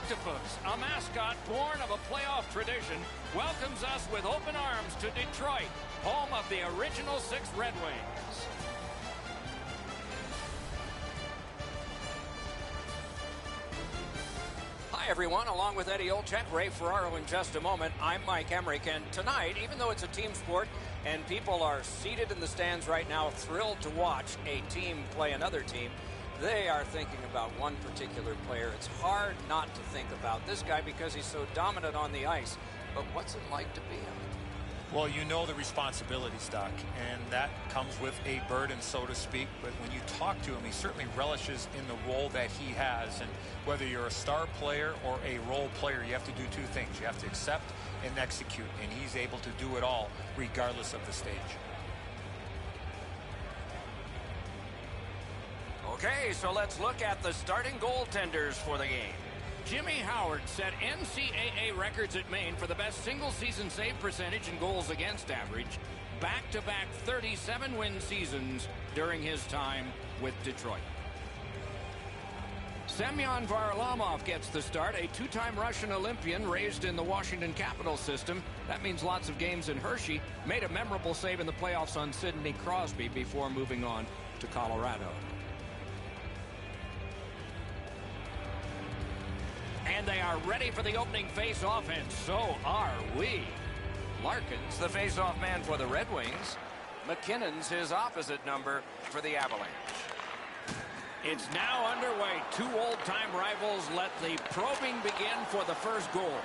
Octopus, a mascot born of a playoff tradition, welcomes us with open arms to Detroit, home of the original 6 Red Wings. Hi, everyone. Along with Eddie Olczyk, Ray Ferraro in just a moment, I'm Mike Emmerich. And tonight, even though it's a team sport and people are seated in the stands right now thrilled to watch a team play another team, they are thinking about one particular player. It's hard not to think about this guy because he's so dominant on the ice. But what's it like to be him? Well, you know the responsibility, Stock, and that comes with a burden, so to speak. But when you talk to him, he certainly relishes in the role that he has. And whether you're a star player or a role player, you have to do 2 things. You have to accept and execute, and he's able to do it all regardless of the stage. Okay, so let's look at the starting goaltenders for the game. Jimmy Howard set NCAA records at Maine for the best single-season save percentage and goals against average, back-to-back 37-win seasons during his time with Detroit. Semyon Varlamov gets the start, a 2-time Russian Olympian raised in the Washington Capitals system. That means lots of games in Hershey. Made a memorable save in the playoffs on Sidney Crosby before moving on to Colorado. And they are ready for the opening face-off, and so are we. Larkin's the face-off man for the Red Wings. McKinnon's his opposite number for the Avalanche. It's now underway. 2 old-time rivals let the probing begin for the first goal.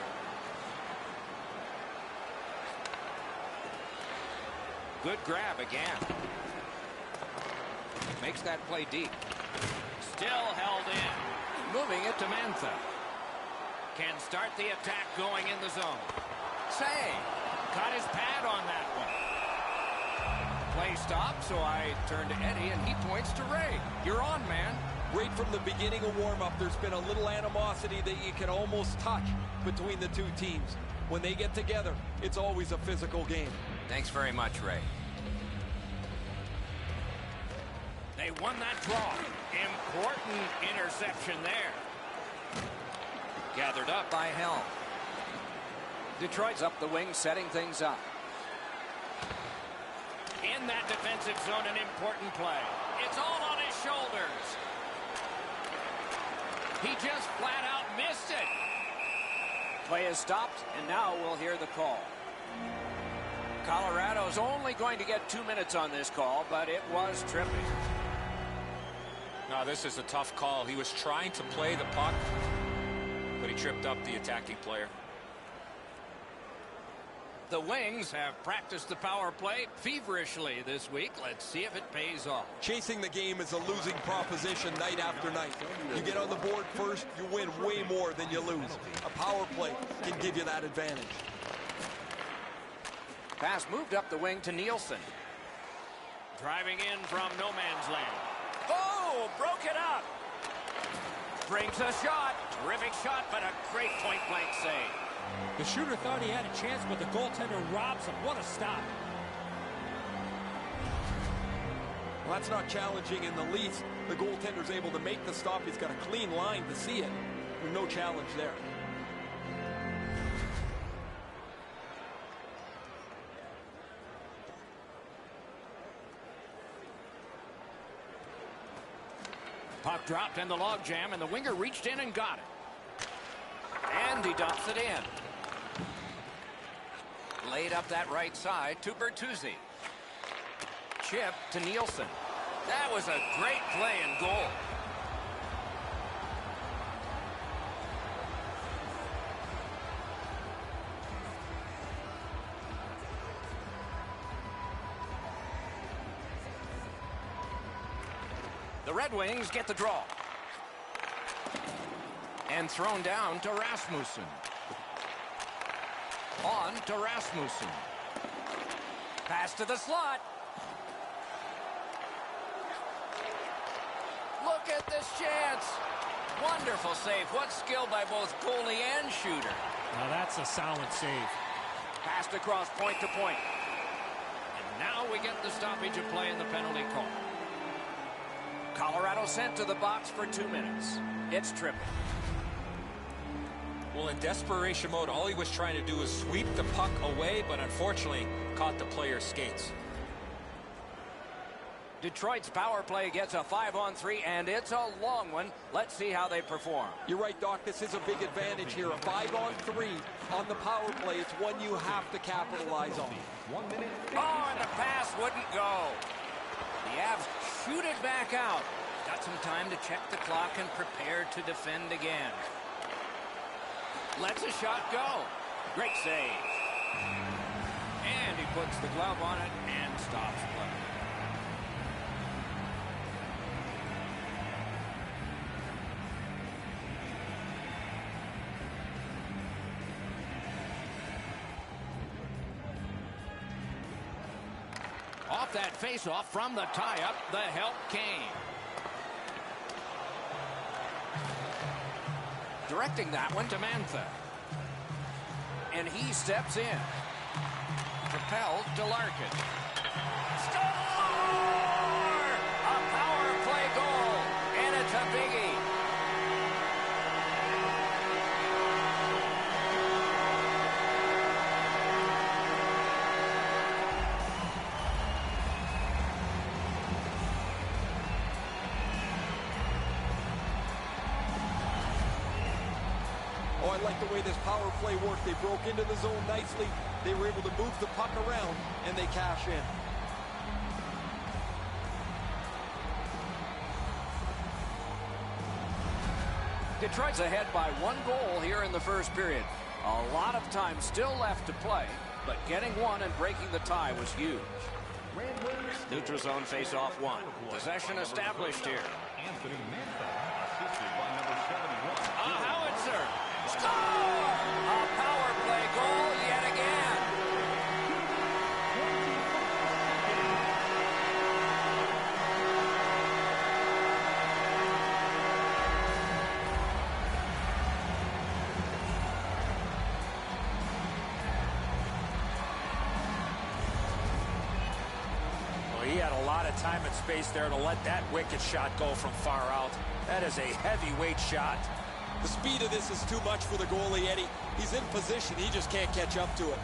Good grab again. Makes that play deep. Still held in. Moving it to Mantha. Can start the attack going in the zone. Save. Got his pad on that one. Play stopped, so I turn to Eddie, and he points to Ray. You're on, man. Right from the beginning of warm-up, there's been a little animosity that you can almost touch between the 2 teams. When they get together, it's always a physical game. Thanks very much, Ray. They won that draw. Important interception there. Gathered up by Helm. Detroit's up the wing, setting things up. In that defensive zone, an important play. It's all on his shoulders. He just flat out missed it. Play is stopped, and now we'll hear the call. Colorado's only going to get 2 minutes on this call, but it was tripping. No, this is a tough call. He was trying to play the puck, but he tripped up the attacking player. The Wings have practiced the power play feverishly this week. Let's see if it pays off. Chasing the game is a losing proposition night after night. You get on the board first, you win way more than you lose. A power play can give you that advantage. Pass moved up the wing to Nielsen. Driving in from no man's land. Oh, broke it up. Brings a shot. Terrific shot, but a great point-blank save. The shooter thought he had a chance, but the goaltender robs him. What a stop. Well, that's not challenging in the least. The goaltender's able to make the stop. He's got a clean line to see it. There's no challenge there. Puck dropped in the logjam, and the winger reached in and got it. And he dumps it in. Laid up that right side to Bertuzzi. Chip to Nielsen. That was a great play and goal. The Red Wings get the draw. And thrown down to Rasmussen. On to Rasmussen. Pass to the slot. Look at this chance. Wonderful save. What skill by both goalie and shooter. Now that's a solid save. Passed across point to point. And now we get the stoppage of play in the penalty call. Colorado sent to the box for 2 minutes. It's tripping. Well, in desperation mode, all he was trying to do was sweep the puck away, but unfortunately caught the player's skates. Detroit's power play gets a 5-on-3, and it's a long one. Let's see how they perform. You're right, Doc. This is a big advantage here. A 5-on-3 on the power play. It's one you have to capitalize on. 1 minute. Oh, and the pass wouldn't go. The Avs shoot it back out. Got some time to check the clock and prepare to defend again. Lets a shot go. Great save. And he puts the glove on it and stops play. Off that face-off from the tie-up, the help came. Directing that one to Mantha. And he steps in. Propelled to Larkin. Score! A power play goal, and it's a biggie. Oh, I like the way this power play worked. They broke into the zone nicely. They were able to move the puck around, and they cash in. Detroit's ahead by 1 goal here in the first period. A lot of time still left to play, but getting one and breaking the tie was huge. Neutral zone face-off 1. Possession established here. A howitzer. Score! A power play goal yet again. Well, he had a lot of time and space there to let that wicked shot go from far out. That is a heavyweight shot. The speed of this is too much for the goalie, Eddie. He's in position. He just can't catch up to it.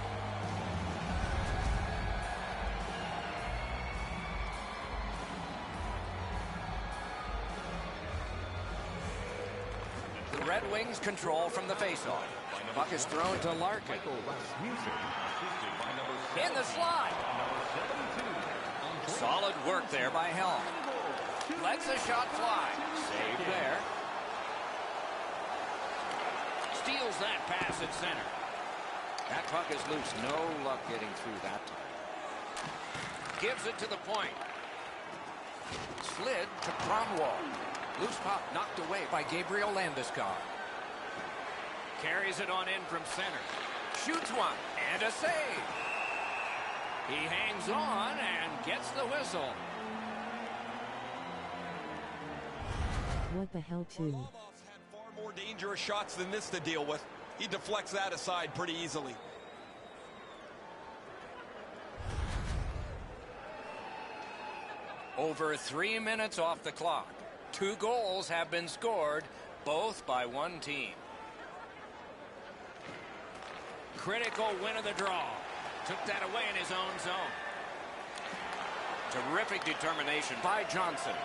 The Red Wings control from the faceoff. Puck is thrown to Larkin. In the slot. Solid work there by Helm. Lets the shot fly. Saved there. Steals that pass at center. That puck is loose. No luck getting through that time. Gives it to the point. Slid to Cromwell. Loose puck knocked away by Gabriel Landeskog. Carries it on in from center. Shoots one and a save. He hangs on and gets the whistle. What the hell, too? More dangerous shots than this to deal with. He deflects that aside pretty easily. Over 3 minutes off the clock. 2 goals have been scored, both by one team. Critical win of the draw. Took that away in his own zone. Terrific determination by Johnson.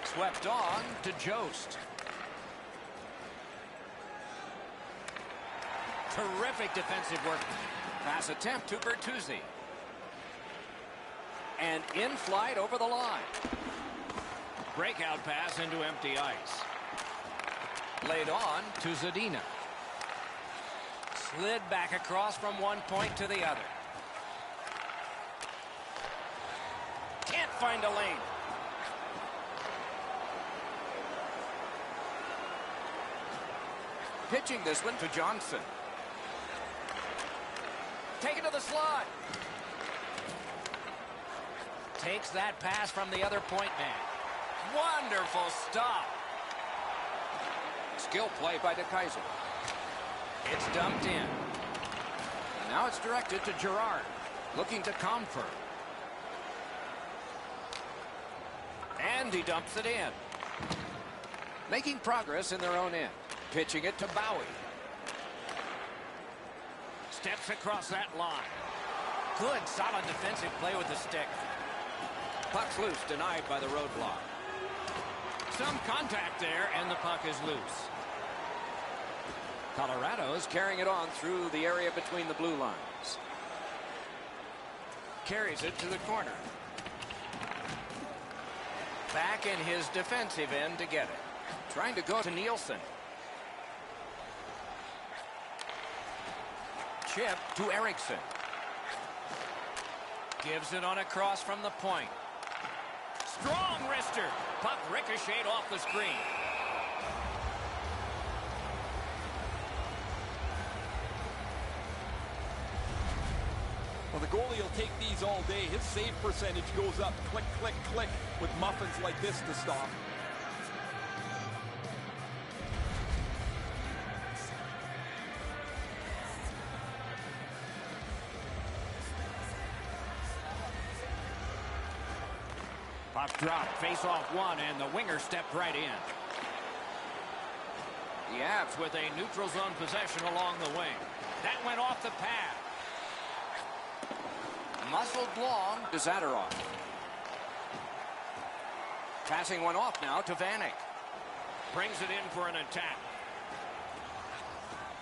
Swept on to Jost. Terrific defensive work. Pass attempt to Bertuzzi. And in flight over the line. Breakout pass into empty ice. Laid on to Zadina. Slid back across from one point to the other. Can't find a lane. Pitching this one to Johnson. Take it to the slot. Takes that pass from the other point man. Wonderful stop. Skill play by DeKaiser. It's dumped in. Now it's directed to Girard. Looking to Comfort. And he dumps it in. Making progress in their own end. Pitching it to Bowie. Steps across that line. Good, solid defensive play with the stick. Puck's loose, denied by the roadblock. Some contact there, and the puck is loose. Colorado's carrying it on through the area between the blue lines. Carries it to the corner. Back in his defensive end to get it. Trying to go to Nielsen. Chip to Erickson. Gives it on a cross from the point. Strong wrister. Puck ricocheted off the screen. Well, the goalie will take these all day. His save percentage goes up. Click, click, click with muffins like this to stop. Puck drop, face off one, and the winger stepped right in. The Avs with a neutral zone possession along the wing. That went off the pad. Muscled long to Zadorov. Passing one off now to Vanek. Brings it in for an attack.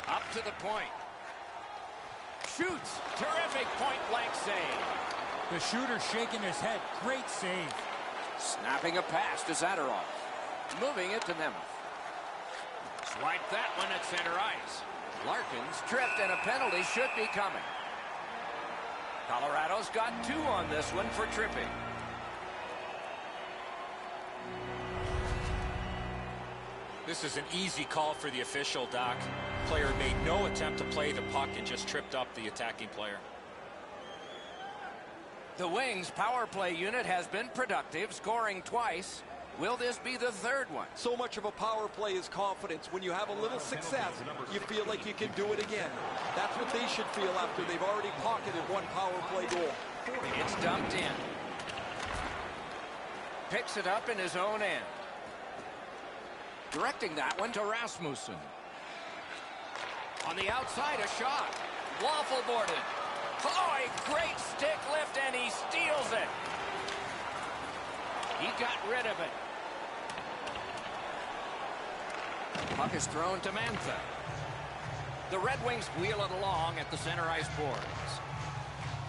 Up to the point. Shoots. Terrific point-blank save. The shooter shaking his head. Great save. Snapping a pass to Zadorov. Moving it to Nemeth. Swipe that one at center ice. Larkins tripped, and a penalty should be coming. Colorado's got 2 on this one for tripping. This is an easy call for the official, Doc. Player made no attempt to play the puck and just tripped up the attacking player. The Wings' power play unit has been productive, scoring twice. Will this be the third one? So much of a power play is confidence. When you have a little success, you feel like you can do it again. That's what they should feel after they've already pocketed one power play goal. It's dumped in. Picks it up in his own end. Directing that one to Rasmussen. On the outside, a shot. Waffle boarded. Oh, a great stick lift, and he steals it. He got rid of it. Puck is thrown to Mantha. The Red Wings wheel it along at the center ice boards.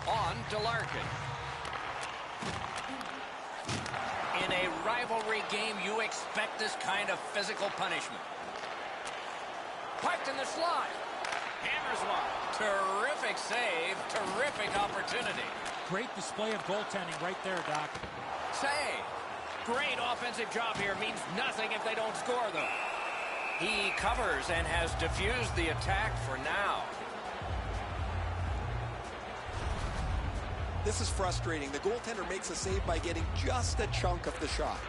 On to Larkin. In a rivalry game, you expect this kind of physical punishment. Pucked in the slot. Hammers one. Terrific save. Terrific opportunity. Great display of goaltending right there, Doc. Save. Great offensive job here. Means nothing if they don't score, though. He covers and has diffused the attack for now. This is frustrating. The goaltender makes a save by getting just a chunk of the shot.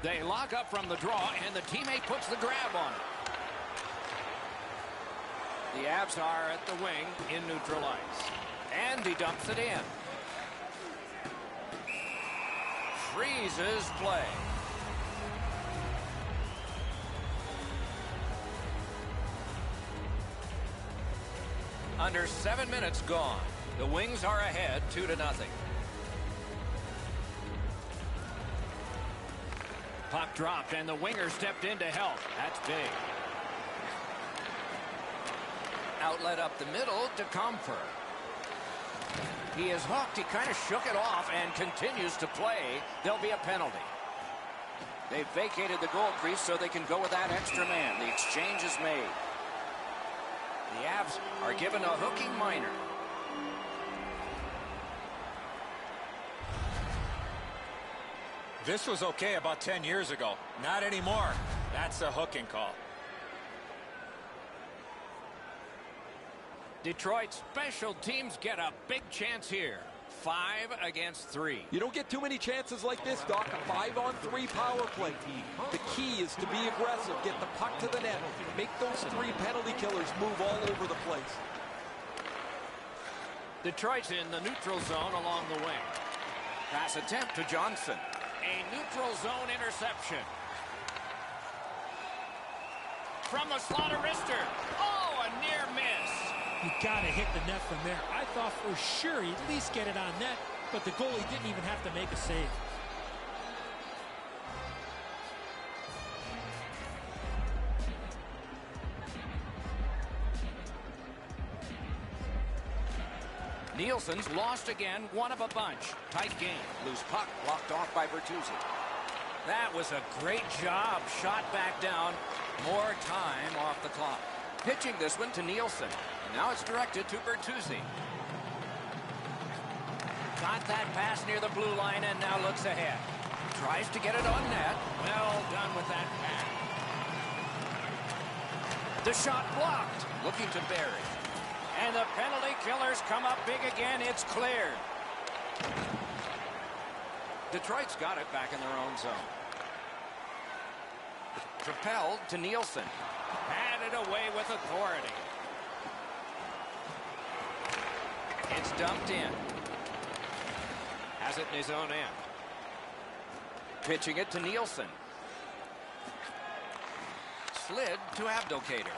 They lock up from the draw, and the teammate puts the grab on it. The Avs are at the wing in neutral ice. And he dumps it in. Freezes play. Under 7 minutes gone. The Wings are ahead 2-0. Puck dropped, and the winger stepped in to help. That's big. Outlet up the middle to Comfer. He is hooked. He kind of shook it off and continues to play. There'll be a penalty. They've vacated the goal crease so they can go with that extra man. The exchange is made. The Avs are given a hooking minor. This was okay about 10 years ago. Not anymore. That's a hooking call. Detroit special teams get a big chance here. 5 against 3. You don't get too many chances like this, Doc. A 5-on-3 power play. The key is to be aggressive, get the puck to the net, make those 3 penalty killers move all over the place. Detroit's in the neutral zone along the wing. Pass attempt to Johnson. A neutral zone interception. From the slot of wrister. Oh, a near miss. You got to hit the net from there. I thought for sure he'd at least get it on net, but the goalie didn't even have to make a save. Nielsen's lost again, one of a bunch. Tight game. Loose puck blocked off by Bertuzzi. That was a great job. Shot back down. More time off the clock. Pitching this one to Nielsen. Now it's directed to Bertuzzi. Got that pass near the blue line and now looks ahead. Tries to get it on net. Well done with that pass. The shot blocked. Looking to Barry. And the penalty killers come up big again. It's cleared. Detroit's got it back in their own zone. Propelled to Nielsen. Handed away with authority. It's dumped in. Has it in his own end. Pitching it to Nielsen. Slid to Abdelkader.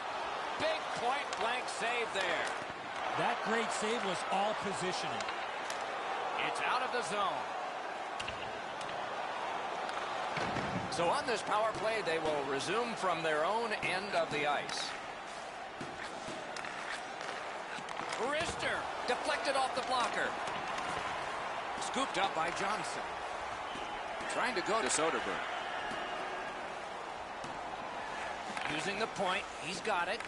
Big point-blank save there. That great save was all positioning. It's out of the zone. So on this power play, they will resume from their own end of the ice. Wrister deflected off the blocker. Scooped up by Johnson. Trying to go to Soderberg. Using the point. He's got it.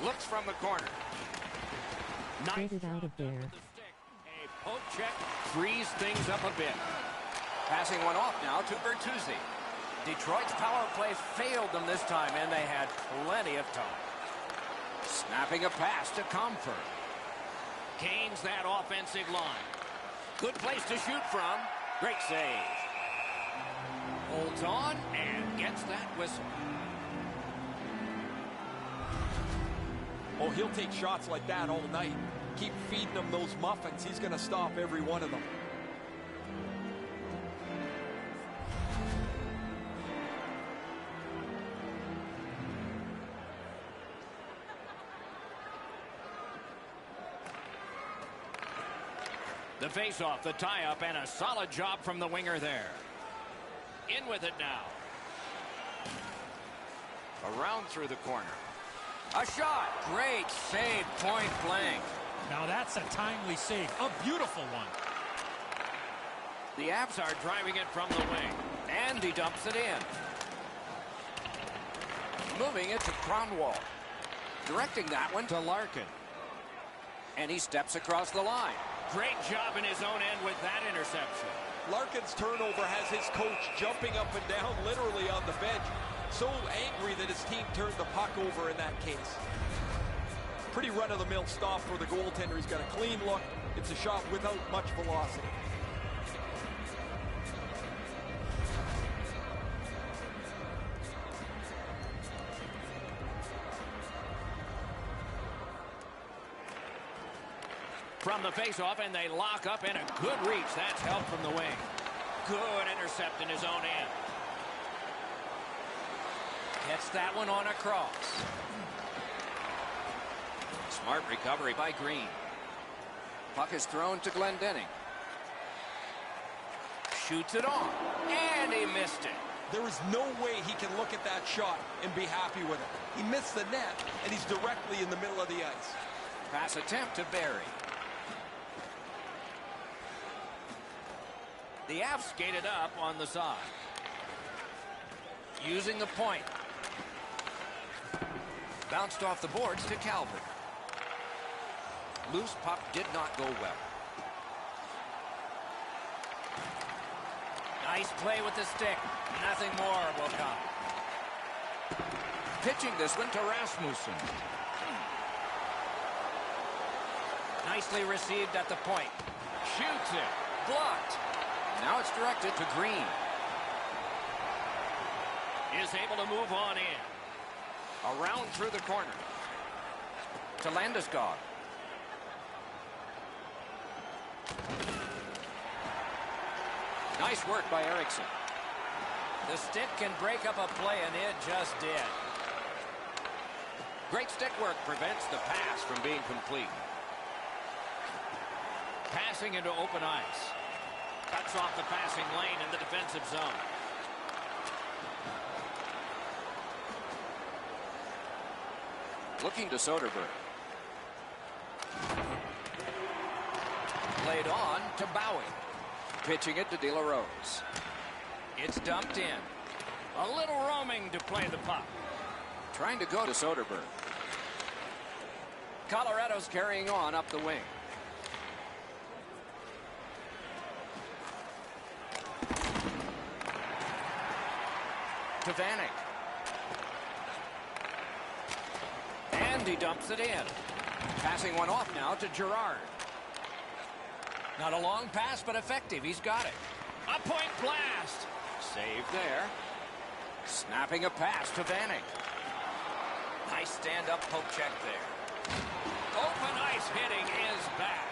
Looks from the corner. Get it out of there. A poke check frees things up a bit. Passing one off now to Bertuzzi. Detroit's power play failed them this time, and they had plenty of time. Snapping a pass to Comfort. Gains that offensive line. Good place to shoot from. Great save. Holds on and gets that whistle. Oh, he'll take shots like that all night. Keep feeding him those muffins. He's going to stop every one of them. The face-off, the tie-up, and a solid job from the winger there. In with it now. Around through the corner. A shot. Great save, point blank. Now that's a timely save. A beautiful one. The Avs are driving it from the wing. And he dumps it in. Moving it to Cronwall. Directing that one to Larkin. And he steps across the line. Great job in his own end with that interception. Larkin's turnover has his coach jumping up and down literally on the bench. So angry that his team turned the puck over in that case. Pretty run-of-the-mill stop for the goaltender. He's got a clean look. It's a shot without much velocity. From the face-off, and they lock up, and a good reach. That's help from the wing. Good intercept in his own end. Gets that one on a cross. Smart recovery by Green. Puck is thrown to Glendening. Shoots it on, and he missed it. There is no way he can look at that shot and be happy with it. He missed the net, and he's directly in the middle of the ice. Pass attempt to Barry. The Avs skated up on the side. Using the point. Bounced off the boards to Calvert. Loose puck did not go well. Nice play with the stick. Nothing more will come. Pitching this one to Rasmussen. Nicely received at the point. Shoots it. Blocked. Now it's directed to Green. Is able to move on in. Around through the corner. To Landeskog. Nice work by Eriksson. The stick can break up a play, and it just did. Great stick work prevents the pass from being complete. Passing into open ice. Cuts off the passing lane in the defensive zone. Looking to Soderberg. Played on to Bowie. Pitching it to De La Rose. It's dumped in. A little roaming to play the puck. Trying to go to Soderberg. Colorado's carrying on up the wing. To Vanek. And he dumps it in. Passing one off now to Girard. Not a long pass, but effective. He's got it. A point blast. Save there. Snapping a pass to Vanek. Nice stand-up poke check there. Open ice hitting is back.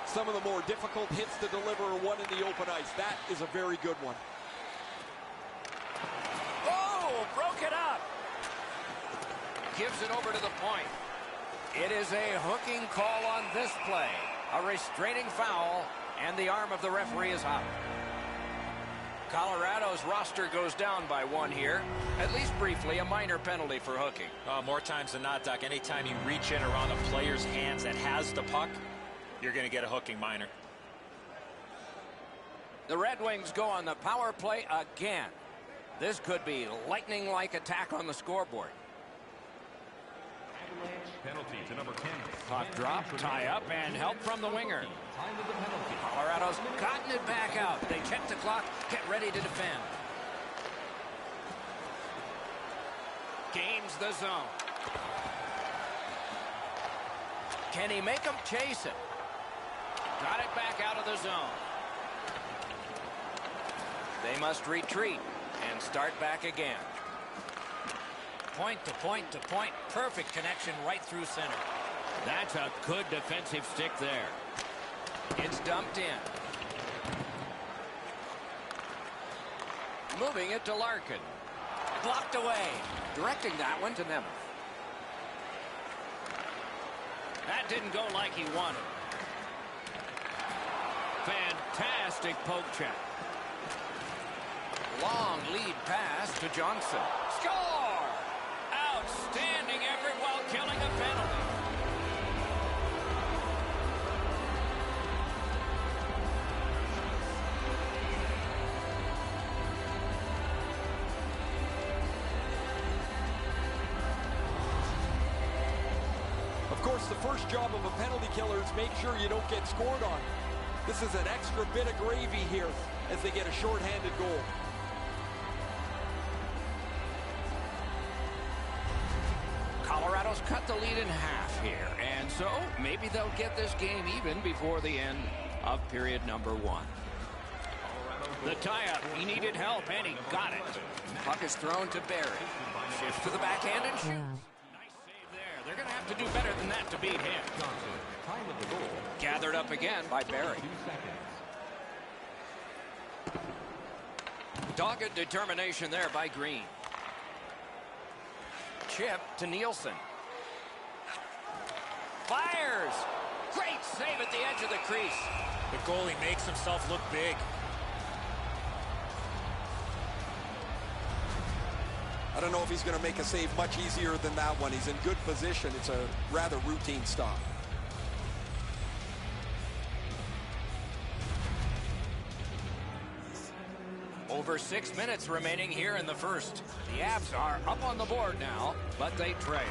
Some of the more difficult hits to deliver are one in the open ice. That is a very good one. Oh, broke it up. Gives it over to the point. It is a hooking call on this play. A restraining foul, and the arm of the referee is out. Colorado's roster goes down by one here. At least briefly, a minor penalty for hooking. More times than not, Doc, anytime you reach in around a player's hands that has the puck, you're going to get a hooking minor. The Red Wings go on the power play again. This could be lightning-like attack on the scoreboard. Penalty to number 10. Puck drop, tie up, and help from the winger. Colorado's gotten it back out. They check the clock, get ready to defend. Gains the zone. Can he make them chase it? Got it back out of the zone. They must retreat and start back again. Point to point to point. Perfect connection right through center. That's a good defensive stick there. It's dumped in. Moving it to Larkin. Blocked away. Directing that one to Nemeth. That didn't go like he wanted. Fantastic poke check. Long lead pass to Johnson. Score! Outstanding effort while killing a penalty. Of course, the first job of a penalty killer is make sure you don't get scored on. This is an extra bit of gravy here as they get a shorthanded goal. Colorado's cut the lead in half here, and so maybe they'll get this game even before the end of period number one. The tie-up, he needed help, and he got it. Puck is thrown to Barry. Shifts to the backhand and shoots. Wow. Nice save there. They're going to have to do better than that to beat him. Gathered up again by Barry. Dogged determination there by Green. Chip to Nielsen. Fires! Great save at the edge of the crease. The goalie makes himself look big. I don't know if he's going to make a save much easier than that one. He's in good position. It's a rather routine stop. Over 6 minutes remaining here in the first. The Avs are up on the board now, but they trail.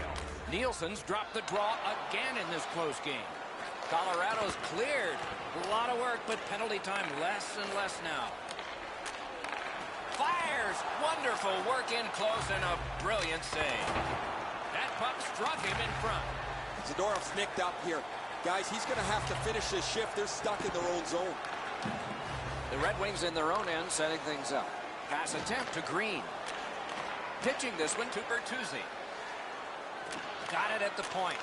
Nielsen's dropped the draw again in this close game. Colorado's cleared. A lot of work, but penalty time less and less now. Fires! Wonderful work in close and a brilliant save. That puck struck him in front. Zadorov's nicked up here. Guys, he's going to have to finish this shift. They're stuck in their own zone. The Red Wings in their own end setting things up. Pass attempt to Green. Pitching this one to Bertuzzi. Got it at the point.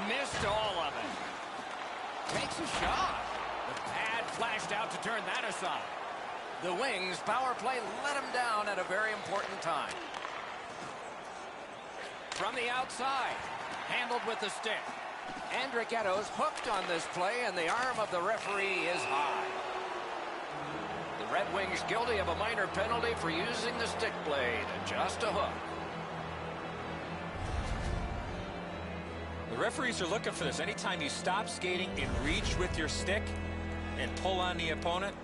Missed all of it. Takes a shot. The pad flashed out to turn that aside. The Wings power play let him down at a very important time. From the outside. Handled with the stick. Andrighetto's hooked on this play, and the arm of the referee is high. The Red Wings guilty of a minor penalty for using the stick blade. Just a hook. The referees are looking for this. Anytime you stop skating and reach with your stick and pull on the opponent,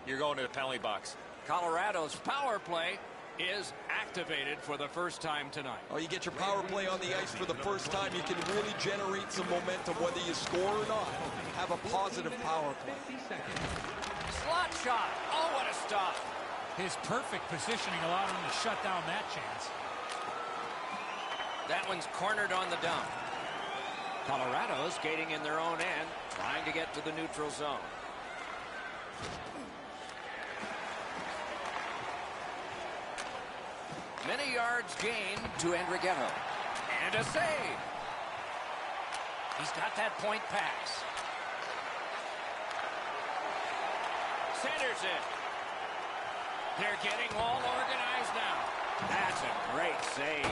you're going to the penalty box. Colorado's power play is activated for the first time tonight. Oh, you get your power play on the ice for the first time. You can really generate some momentum, whether you score or not. Have a positive power play. Slot shot. Oh, what a stop. His perfect positioning allowed him to shut down that chance. That one's cornered on the dump. Colorado skating in their own end, trying to get to the neutral zone. Many yards gained to Andrighetto. And a save. He's got that point pass. Centers it. They're getting all organized now. That's a great save.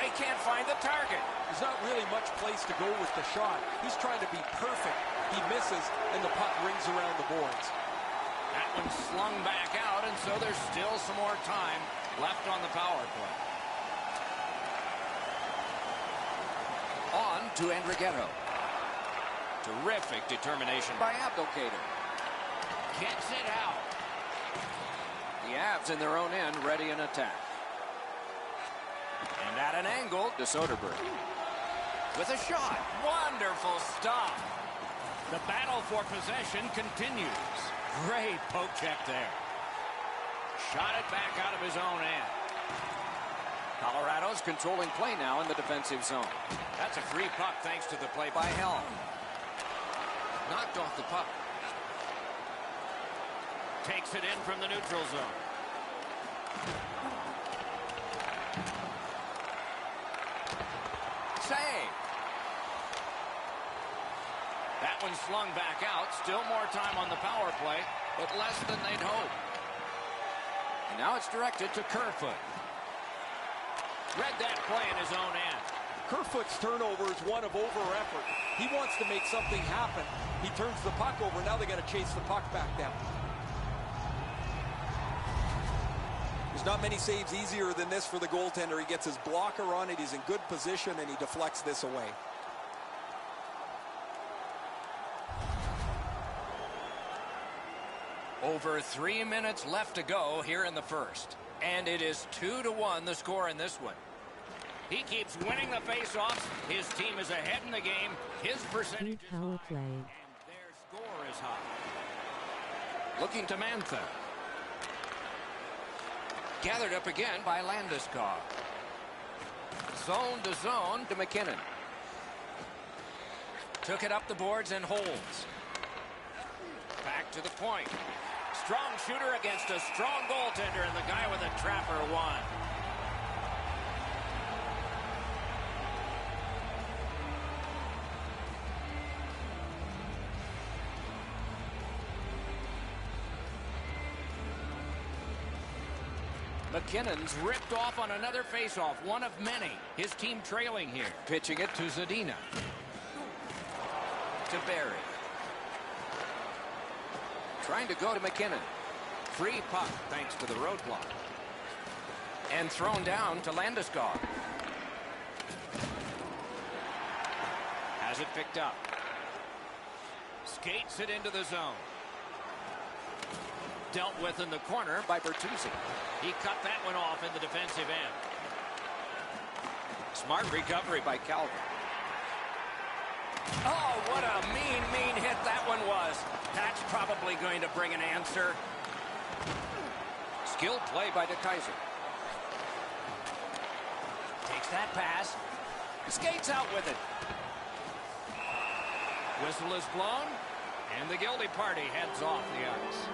They can't find the target. There's not really much place to go with the shot. He's trying to be perfect. He misses, and the puck rings around the boards. That one's slung back out, and so there's still some more time left on the power play. On to Andrighetto. Terrific determination by Abdelkader. Gets it out. The Avs in their own end ready in attack. And at an angle to Soderberg. With a shot. Wonderful stop. The battle for possession continues. Great poke check there. Shot it back out of his own end. Colorado's controlling play now in the defensive zone. That's a free puck thanks to the play by Helm. Knocked off the puck. Takes it in from the neutral zone. Save. That one slung back out. Still more time on the power play, but less than they'd hoped. And now it's directed to Kerfoot. Read that play in his own end. Kerfoot's turnover is one of over-effort. He wants to make something happen. He turns the puck over. Now they got to chase the puck back down. There's not many saves easier than this for the goaltender. He gets his blocker on it. He's in good position, and he deflects this away. Over 3 minutes left to go here in the first. And it is 2-1 the score in this one. He keeps winning the face-offs. His team is ahead in the game. His percentage is Power high, play. and their score is high. Looking to Mantha. Gathered up again by Landeskog. Zone to zone to McKinnon. Took it up the boards and holds. Back to the point. Strong shooter against a strong goaltender, and the guy with a trapper won. McKinnon's ripped off on another faceoff, one of many. His team trailing here. Pitching it to Zadina. To Barry. Trying to go to McKinnon. Free puck thanks to the roadblock. And thrown down to Landeskog. Has it picked up. Skates it into the zone. Dealt with in the corner by Bertuzzi. He cut that one off in the defensive end. Smart recovery by Calvin. Oh, what a mean hit that one was. That's probably going to bring an answer. Skilled play by DeKaiser. Takes that pass. Skates out with it. Whistle is blown, and the guilty party heads off the ice.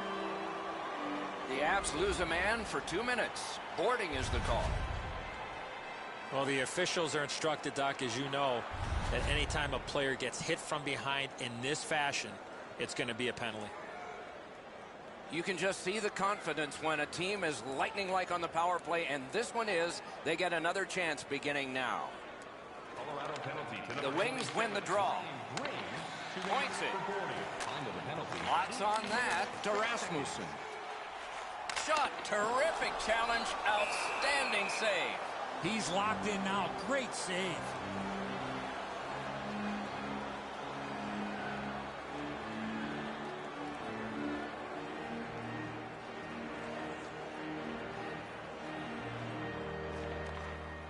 The Avs lose a man for 2 minutes. Boarding is the call. Well, the officials are instructed, Doc, as you know, that anytime a player gets hit from behind in this fashion, it's going to be a penalty. You can just see the confidence when a team is lightning-like on the power play, and this one is. They get another chance beginning now. Colorado penalty to The Wings win the draw. Points it. Lots on that to Rasmussen. Shot. Terrific challenge. Outstanding save. He's locked in now. Great save.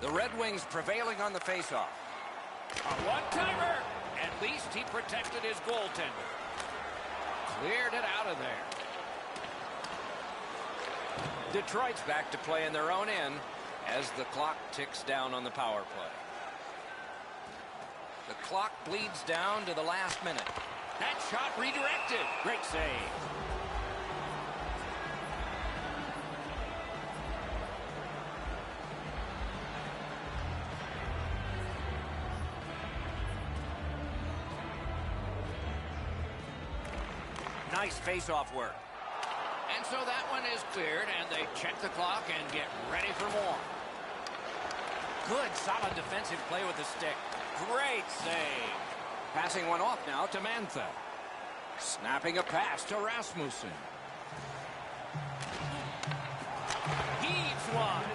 The Red Wings prevailing on the faceoff. A one-timer. At least he protected his goaltender. Cleared it out of there. Detroit's back to play in their own end as the clock ticks down on the power play. The clock bleeds down to the last minute. That shot redirected. Great save. Nice face-off work. And so that one is cleared, and they check the clock and get ready for more. Good, solid defensive play with the stick. Great save. Passing one off now to Mantha. Snapping a pass to Rasmussen. Heaves one.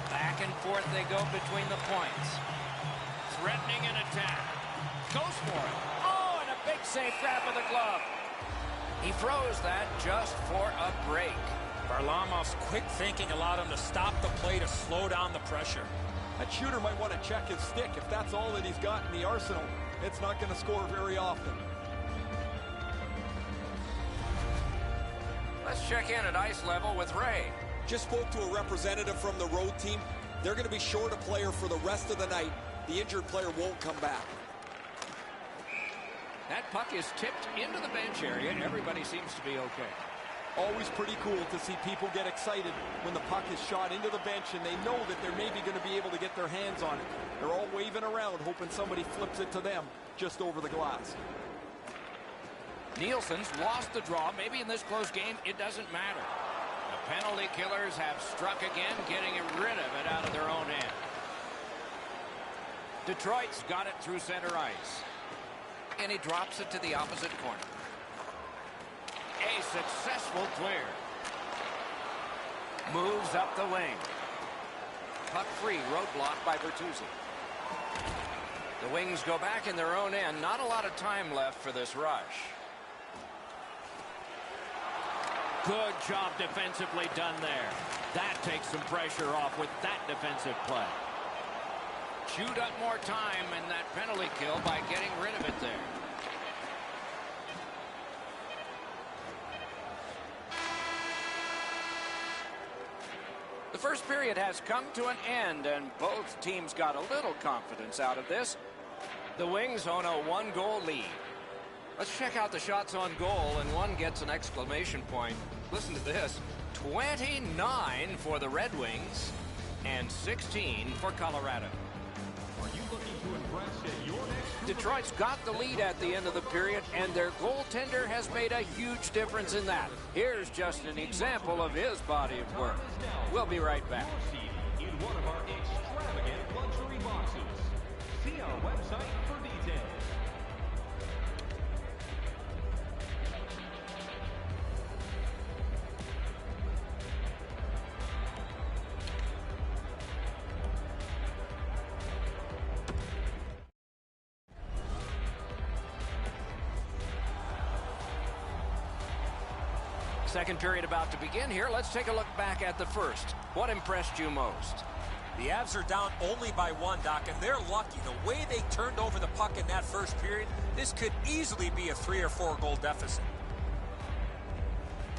Back and forth they go between the points. Threatening an attack. Goes for it. Oh, and a big safe grab with the glove. He froze that just for a break. Varlamov's quick thinking allowed him to stop the play to slow down the pressure. That shooter might want to check his stick. If that's all that he's got in the arsenal, it's not going to score very often. Let's check in at ice level with Ray. Just spoke to a representative from the road team. They're going to be short a player for the rest of the night. The injured player won't come back. That puck is tipped into the bench area. Everybody seems to be okay. Always pretty cool to see people get excited when the puck is shot into the bench and they know that they're maybe going to be able to get their hands on it. They're all waving around hoping somebody flips it to them just over the glass. Nielsen's lost the draw. Maybe in this close game, it doesn't matter. The penalty killers have struck again, getting rid of it out of their own end. Detroit's got it through center ice. And he drops it to the opposite corner. A successful clear. Moves up the wing. Puck free, roadblock by Bertuzzi. The Wings go back in their own end. Not a lot of time left for this rush. Good job defensively done there. That takes some pressure off with that defensive play. Chewed up more time in that penalty kill by getting rid of it there. The first period has come to an end, and both teams got a little confidence out of this. The Wings own a one-goal lead. Let's check out the shots on goal, and one gets an exclamation point. Listen to this. 29 for the Red Wings and 16 for Colorado. Are you looking to impress at your next? Detroit's got the lead at the end of the period, and their goaltender has made a huge difference in that. Here's just an example of his body of work. We'll be right back. In one of our extravagant luxury boxes. See our website for details. Second period about to begin here. Let's take a look back at the first. What impressed you most? The Avs are down only by one, Doc, and they're lucky. The way they turned over the puck in that first period, this could easily be a 3 or 4 goal deficit.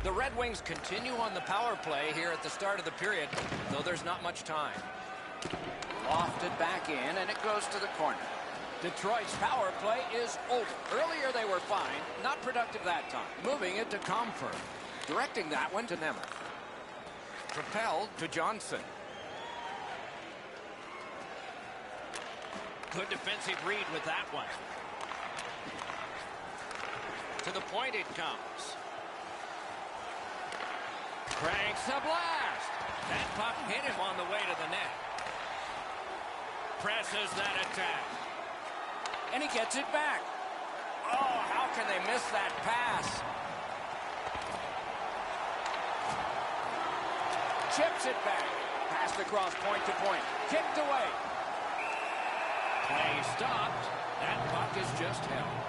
The Red Wings continue on the power play here at the start of the period, though there's not much time. Lofted back in, and it goes to the corner. Detroit's power play is over. Earlier they were fine, not productive that time. Moving it to Comfort. Directing that one to Nemeth. Propelled to Johnson. Good defensive read with that one. To the point it comes. Cranks a blast. That puck hit him on the way to the net. Presses that attack. And he gets it back. Oh, how can they miss that pass? Chips it back. Passed across point to point. Kicked away. Play stopped. That puck is just held.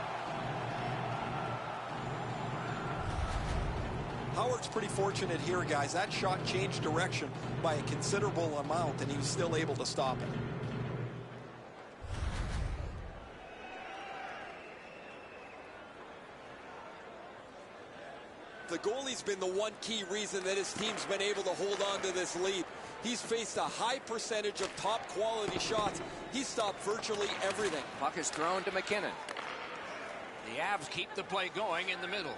Howard's pretty fortunate here, guys. That shot changed direction by a considerable amount, and he was still able to stop it. The goalie's been the one key reason that his team's been able to hold on to this lead. He's faced a high percentage of top quality shots. He's stopped virtually everything. Puck is thrown to McKinnon. The Avs keep the play going in the middle.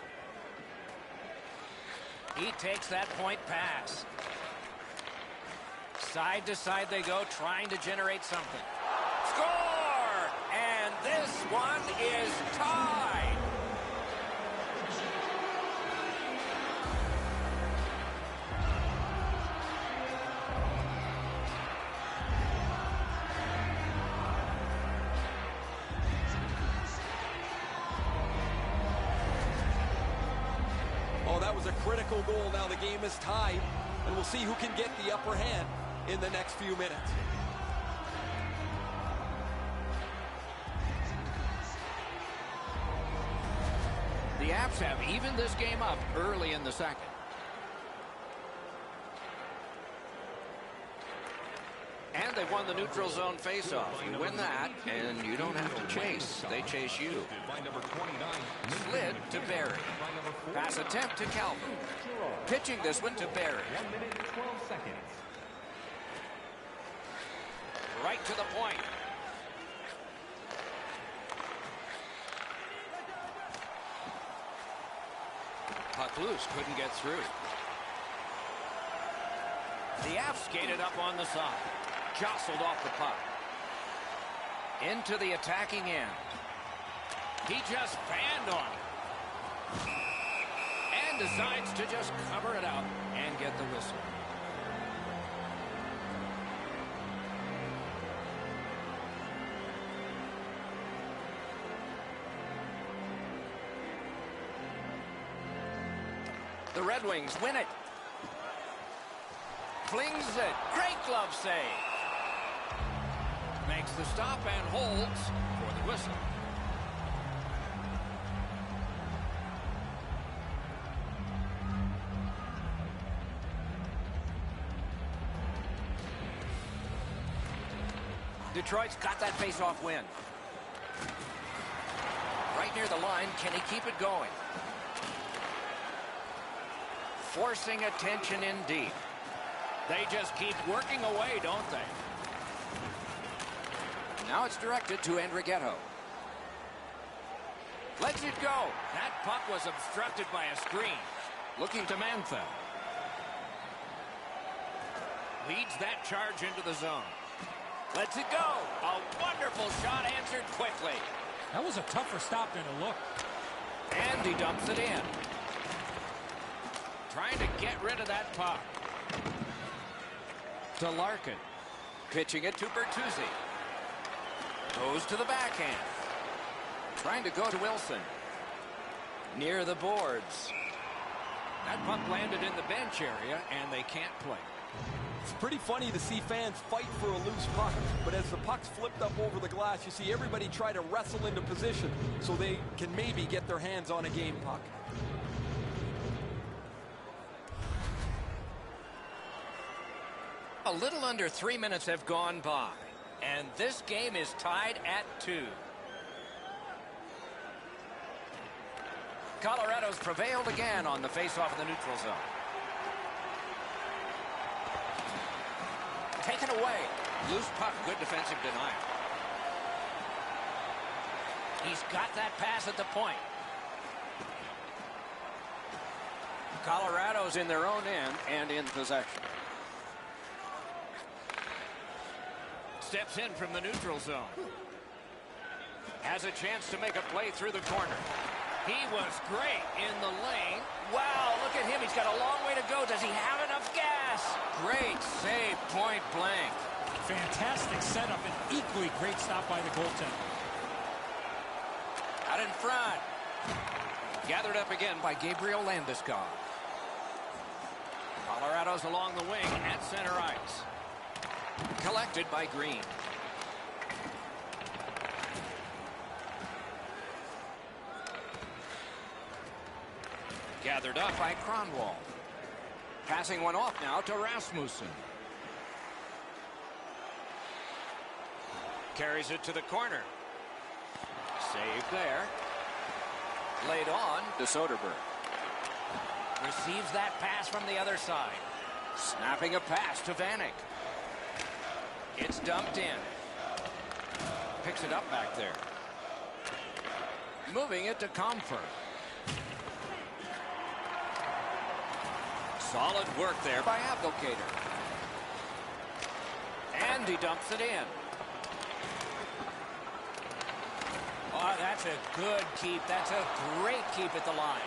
He takes that point pass. Side to side they go, trying to generate something. Score! And this one is tied. That was a critical goal. Now the game is tied, and we'll see who can get the upper hand in the next few minutes. The Avs have evened this game up early in the second. And they've won the neutral zone faceoff. You win that, and you don't have to chase. They chase you. Slid to Barry. Pass attempt to Calvin. Pitching this one to Barry. 1 minute, 12 seconds. Right to the point. Puck loose, couldn't get through. The Avs skated up on the side. Jostled off the puck. Into the attacking end. He just fanned on it. And decides to just cover it up and get the whistle. The Red Wings win it. Flings it. Great glove save. Makes the stop and holds for the whistle. Detroit's got that face-off win. Right near the line, can he keep it going? Forcing attention in deep. They just keep working away, don't they? Now it's directed to Andrighetto. Lets it go. That puck was obstructed by a screen. Looking to Mantha. Leads that charge into the zone. Lets it go. A wonderful shot answered quickly. That was a tougher stop than it looked. And he dumps it in. Trying to get rid of that puck. To Larkin. Pitching it to Bertuzzi. Goes to the backhand. Trying to go to Wilson. Near the boards. That puck landed in the bench area, and they can't play. It's pretty funny to see fans fight for a loose puck, but as the puck's flipped up over the glass, you see everybody try to wrestle into position so they can maybe get their hands on a game puck. A little under 3 minutes have gone by, and this game is tied at 2. Colorado's prevailed again on the faceoff in the neutral zone. Taken away. Loose puck, good defensive denial. He's got that pass at the point. Colorado's in their own end and in possession. Steps in from the neutral zone. Has a chance to make a play through the corner. He was great in the lane. Wow, look at him. He's got a long way to go. Does he have enough gas? Great save, point blank. Fantastic setup and equally great stop by the goaltender. Out in front. Gathered up again by Gabriel Landeskog. Colorado's along the wing at center ice. Collected by Green. Gathered up by Kronwall. Passing one off now to Rasmussen. Carries it to the corner. Save there. Laid on to Soderberg. Receives that pass from the other side. Snapping a pass to Vanek. It's dumped in. Picks it up back there. Moving it to Comfort. Solid work there by Abdelkader. And he dumps it in. Oh, that's a good keep. That's a great keep at the line.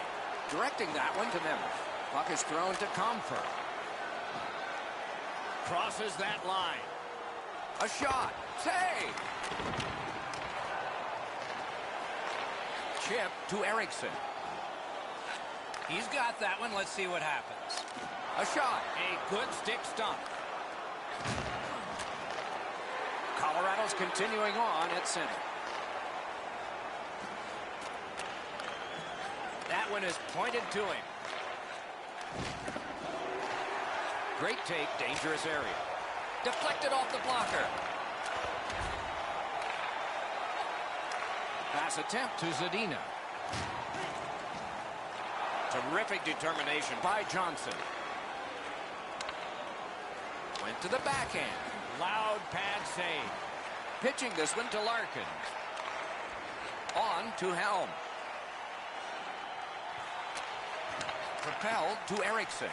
Directing that one to Nemeth. Puck is thrown to Comfort. Crosses that line. A shot. Save. Chip to Eriksson. He's got that one. Let's see what happens. A shot. A good stick stump. Colorado's continuing on at center. That one is pointed to him. Great take, dangerous area. Deflected off the blocker. Pass attempt to Zadina. Terrific determination by Johnson. Went to the backhand. Loud pad save. Pitching this one to Larkin. On to Helm. Propelled to Eriksson.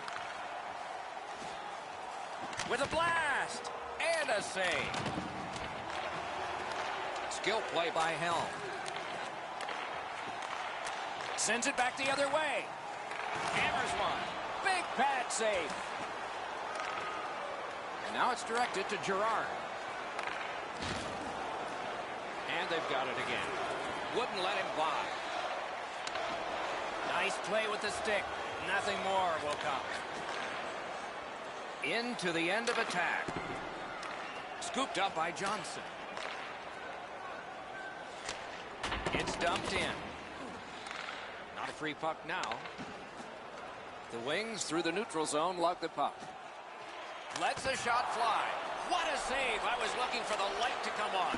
With a blast. And a save. Skill play by Helm. Sends it back the other way. Hammers one. Big pad save. And now it's directed to Girard. And they've got it again. Wouldn't let him by. Nice play with the stick. Nothing more will come. Into the end of attack. Scooped up by Johnson. It's dumped in. Not a free puck now. The Wings through the neutral zone lug the puck. Lets the shot fly. What a save. I was looking for the light to come on.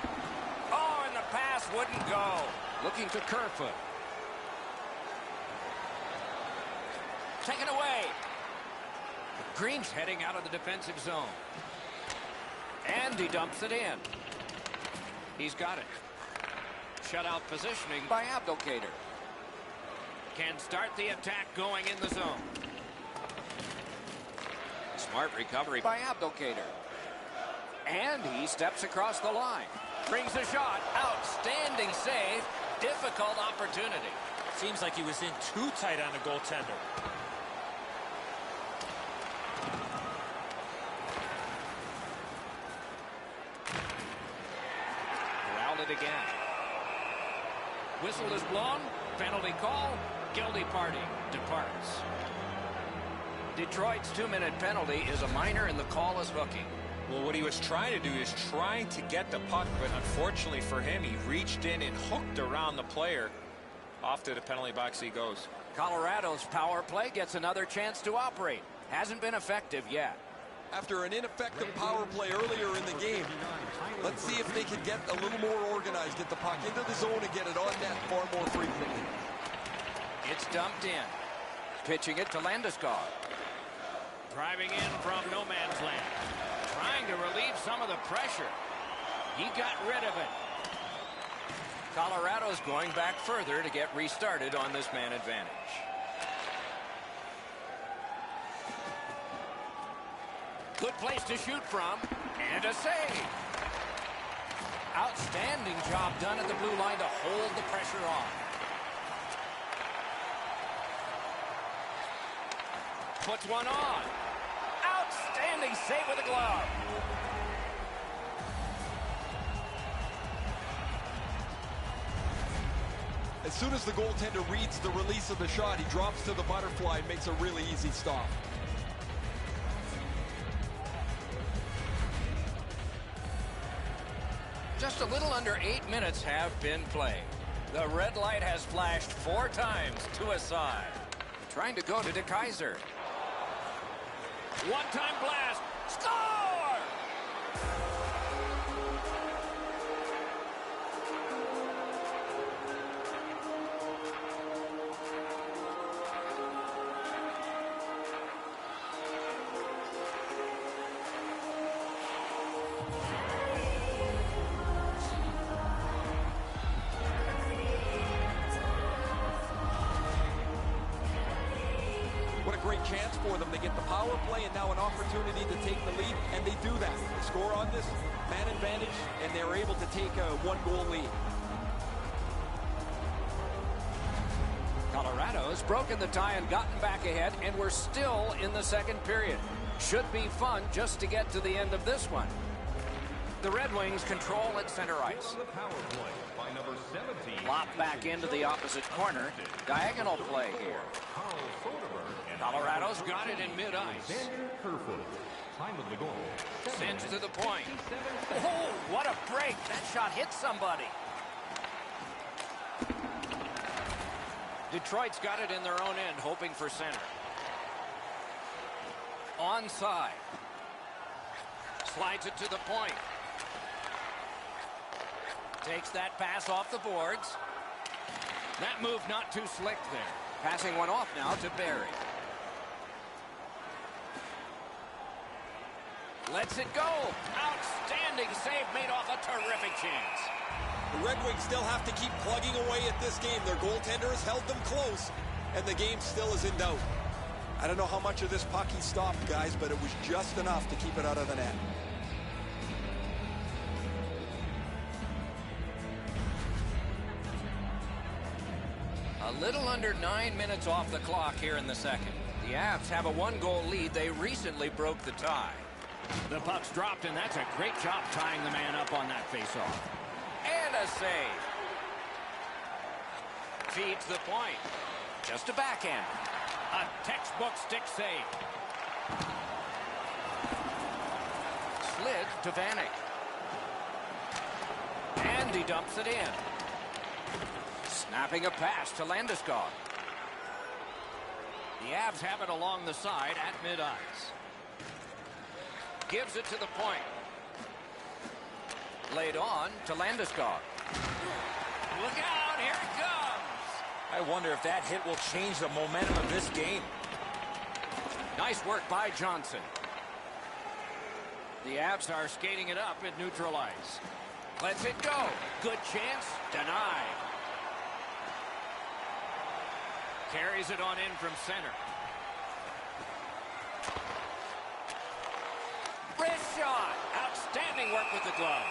Oh, and the pass wouldn't go. Looking to Kerfoot. Taken away. Green's heading out of the defensive zone. And he dumps it in. He's got it. Shutout positioning by Abdelkader. Can start the attack going in the zone. Smart recovery by Abdelkader. And he steps across the line. Brings the shot. Outstanding save. Difficult opportunity. Seems like he was in too tight on the goaltender. Corralled it again. Whistle is blown. Penalty call. Guilty party departs. Detroit's 2-minute penalty is a minor and the call is hooking. Well, what he was trying to do is trying to get the puck, but unfortunately for him, he reached in and hooked around the player. Off to the penalty box he goes. Colorado's power play gets another chance to operate. Hasn't been effective yet. After an ineffective power play earlier in the game, let's see if they can get a little more organized, get the puck into the zone and get it on net far more frequently. It's dumped in. Pitching it to Landeskog. Driving in from no man's land. Trying to relieve some of the pressure. He got rid of it. Colorado's going back further to get restarted on this man advantage. Good place to shoot from, and a save. Outstanding job done at the blue line to hold the pressure on. Puts one on. Outstanding save with the glove. As soon as the goaltender reads the release of the shot, he drops to the butterfly and makes a really easy stop. Just a little under 8 minutes have been played. The red light has flashed 4 times to a side. Trying to go to DeKaiser. One-time blast. Score! What a great chance for them. They get the power play and now an opportunity to take the lead, and they do that. They score on this man advantage, and they're able to take a 1-goal lead. Colorado's broken the tie and gotten back ahead, and we're still in the second period. Should be fun just to get to the end of this one. The Red Wings control at center ice. The power play by number 17. Lop back into the opposite corner. Diagonal play here. Colorado's got it in mid-ice. Time of the goal. Sends to the point. Oh, what a break. That shot hit somebody. Detroit's got it in their own end, hoping for center. Onside. Slides it to the point. Takes that pass off the boards. That move not too slick there. Passing one off now to Barry. Lets it go. Outstanding save made off a terrific chance. The Red Wings still have to keep plugging away at this game. Their goaltender has held them close, and the game still is in doubt. I don't know how much of this puck he stopped, guys, but it was just enough to keep it out of the net. A little under 9 minutes off the clock here in the second. The Avs have a 1-goal lead. They recently broke the tie. The puck's dropped, and that's a great job tying the man up on that faceoff. And a save. Feeds the point. Just a backhand. A textbook stick save. Slid to Vanek. And he dumps it in. Snapping a pass to Landeskog. The Avs have it along the side at mid-ice. Gives it to the point. Laid on to Landeskog. Look out, here it comes. I wonder if that hit will change the momentum of this game. Nice work by Johnson. The Avs are skating it up at neutral ice. Lets it go. Good chance. Denied. Carries it on in from center. Wrist shot. Outstanding work with the glove.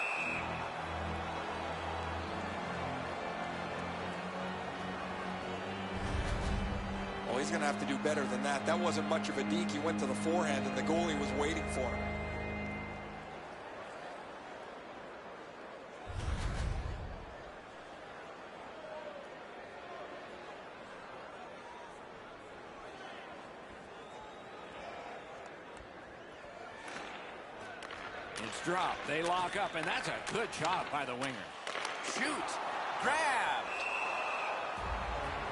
Oh, he's going to have to do better than that. That wasn't much of a deke. He went to the forehand, and the goalie was waiting for him. It's dropped. They lock up, and that's a good job by the winger. Shoots. Grabbed.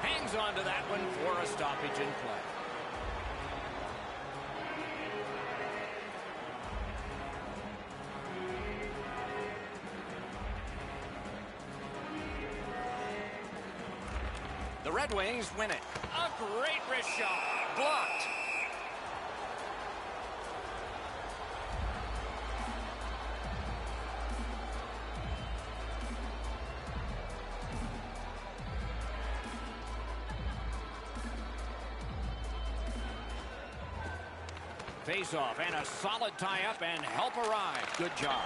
Hangs on to that one for a stoppage in play. The Red Wings win it. A great wrist shot. Blocked. Face off and a solid tie-up and help arrive. Good job.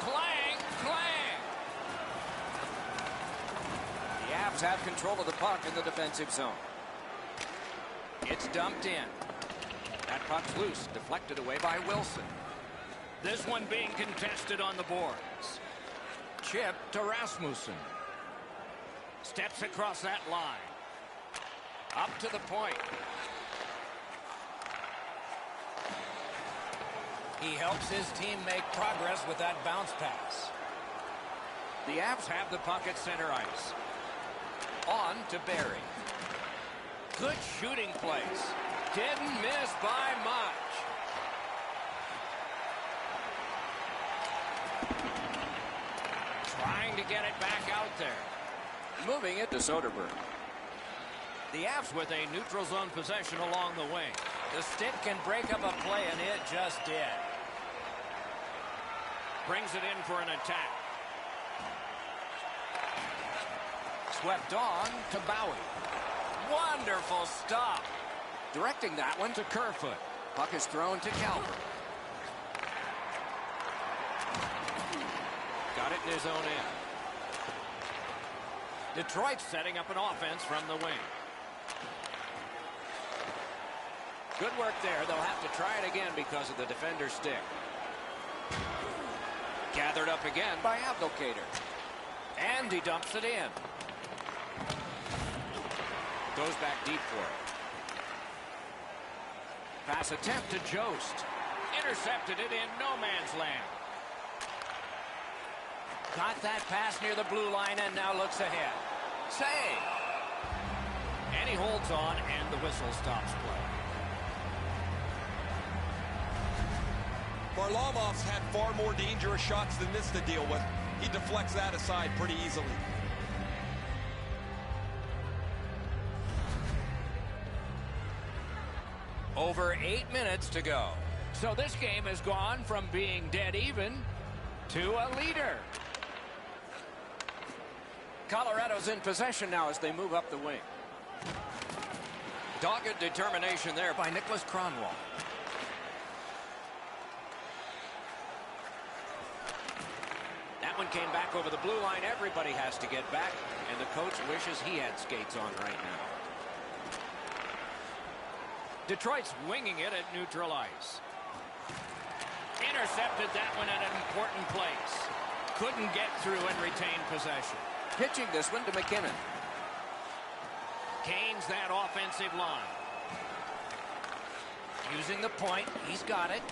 Clang, clang. The Avs have control of the puck in the defensive zone. It's dumped in. That puck's loose, deflected away by Wilson. This one being contested on the boards. Chip to Rasmussen. Steps across that line. Up to the point. He helps his team make progress with that bounce pass. The Avs have the puck at center ice. On to Barry. Good shooting place. Didn't miss by much. Trying to get it back out there. Moving it to Soderberg. The Avs with a neutral zone possession along the wing. The stick can break up a play, and it just did. Brings it in for an attack. Swept on to Bowie. Wonderful stop. Directing that one to Kerfoot. Puck is thrown to Calvert. Got it in his own end. Detroit setting up an offense from the wing. Good work there. They'll have to try it again because of the defender's stick. Gathered up again by Abdelkader. And he dumps it in. Goes back deep for it. Pass attempt to Jost. Intercepted it in no man's land. Got that pass near the blue line and now looks ahead. Save. And he holds on and the whistle stops play. Varlamov's had far more dangerous shots than this to deal with. He deflects that aside pretty easily. Over 8 minutes to go. So this game has gone from being dead even to a leader. Colorado's in possession now as they move up the wing. Dogged determination there by Nicholas Kronwall. That one came back over the blue line. Everybody has to get back, and the coach wishes he had skates on right now. Detroit's winging it at neutral ice. Intercepted that one at an important place. Couldn't get through and retain possession. Pitching this one to McKinnon. Canes that offensive line. Using the point. He's got it.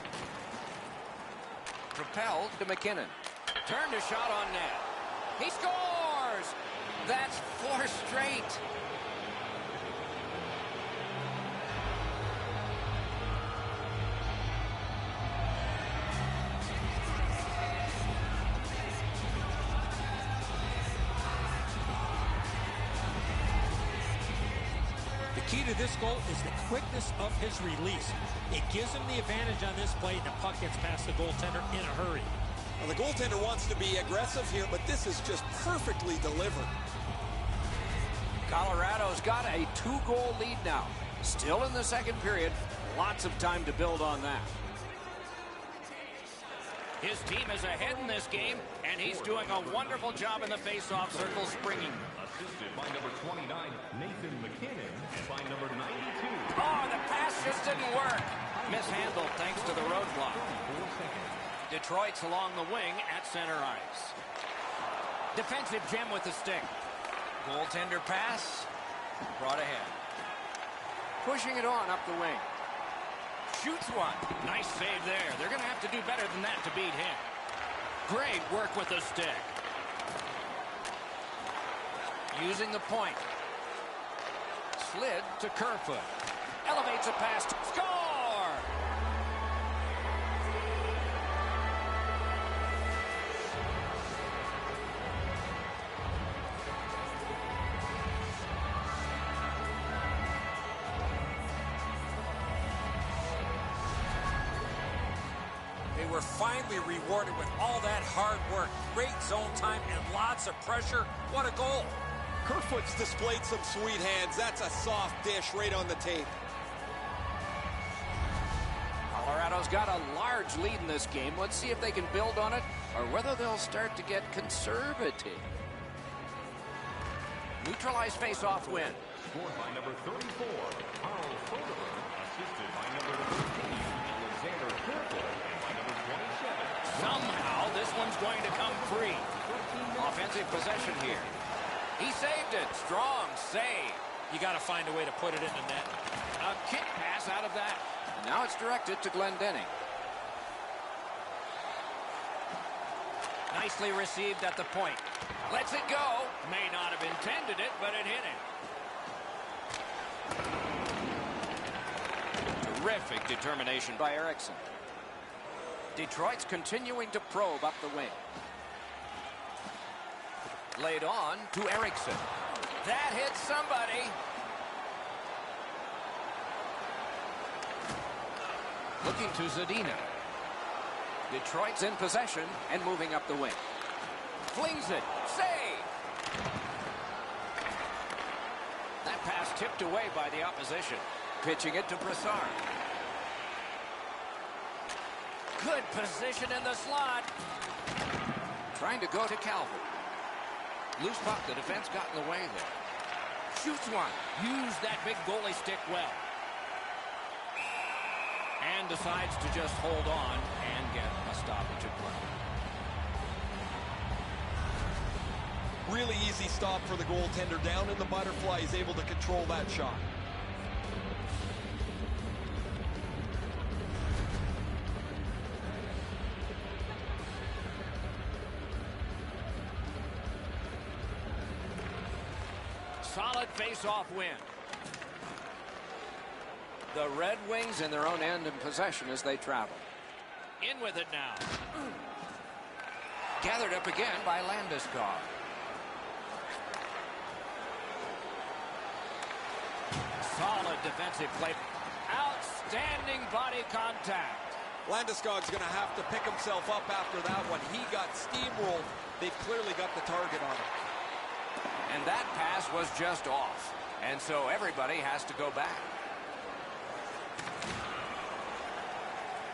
Propelled to McKinnon. Turned a shot on net. He scores! That's 4 straight. The key to this goal is the quickness of his release. It gives him the advantage on this play, and the puck gets past the goaltender in a hurry. Now, the goaltender wants to be aggressive here, but this is just perfectly delivered. Colorado's got a 2-goal lead now. Still in the second period. Lots of time to build on that. His team is ahead in this game, and he's doing a wonderful job in the face-off circle, springing. Assisted by number 29, Nathan McKinnon, and by number 92. Oh, the pass just didn't work. Mishandled thanks to the roadblock. Detroit's along the wing at center ice. Defensive gem with the stick. Goaltender pass. Brought ahead. Pushing it on up the wing. Shoots one. Nice save there. They're going to have to do better than that to beat him. Great work with the stick. Using the point. Slid to Kerfoot. Elevates a pass. Score! They were finally rewarded with all that hard work. Great zone time and lots of pressure. What a goal. Kerfoot's displayed some sweet hands. That's a soft dish right on the tape. Toronto's got a large lead in this game. Let's see if they can build on it or whether they'll start to get conservative. Neutralized face-off win. Scored by number 34, Carl Soderberg, assisted by number 13, Alexander Kerfoot, and by number 27. Somehow this one's going to come free. Offensive possession here. He saved it. Strong save. You got to find a way to put it in the net. A kick pass out of that. And now it's directed to Glendening. Nicely received at the point. Lets it go. May not have intended it, but it hit him. Terrific determination by Eriksson. Detroit's continuing to probe up the wing. Laid on to Eriksson. That hits somebody. Looking to Zadina. Detroit's in possession and moving up the wing. Flings it. Save! That pass tipped away by the opposition. Pitching it to Brassard. Good position in the slot. Trying to go to Calvert. Loose puck. The defense got in the way there. Shoots one. Used that big goalie stick well. And decides to just hold on and get a stoppage of play. Really easy stop for the goaltender. Down in the butterfly, he's able to control that shot. Solid face-off win. The Red Wings in their own end in possession as they travel. In with it now. Gathered up again by Landeskog. Solid defensive play. Outstanding body contact. Landeskog's going to have to pick himself up after that one. He got steamrolled. They've clearly got the target on him. And that pass was just off. And so everybody has to go back.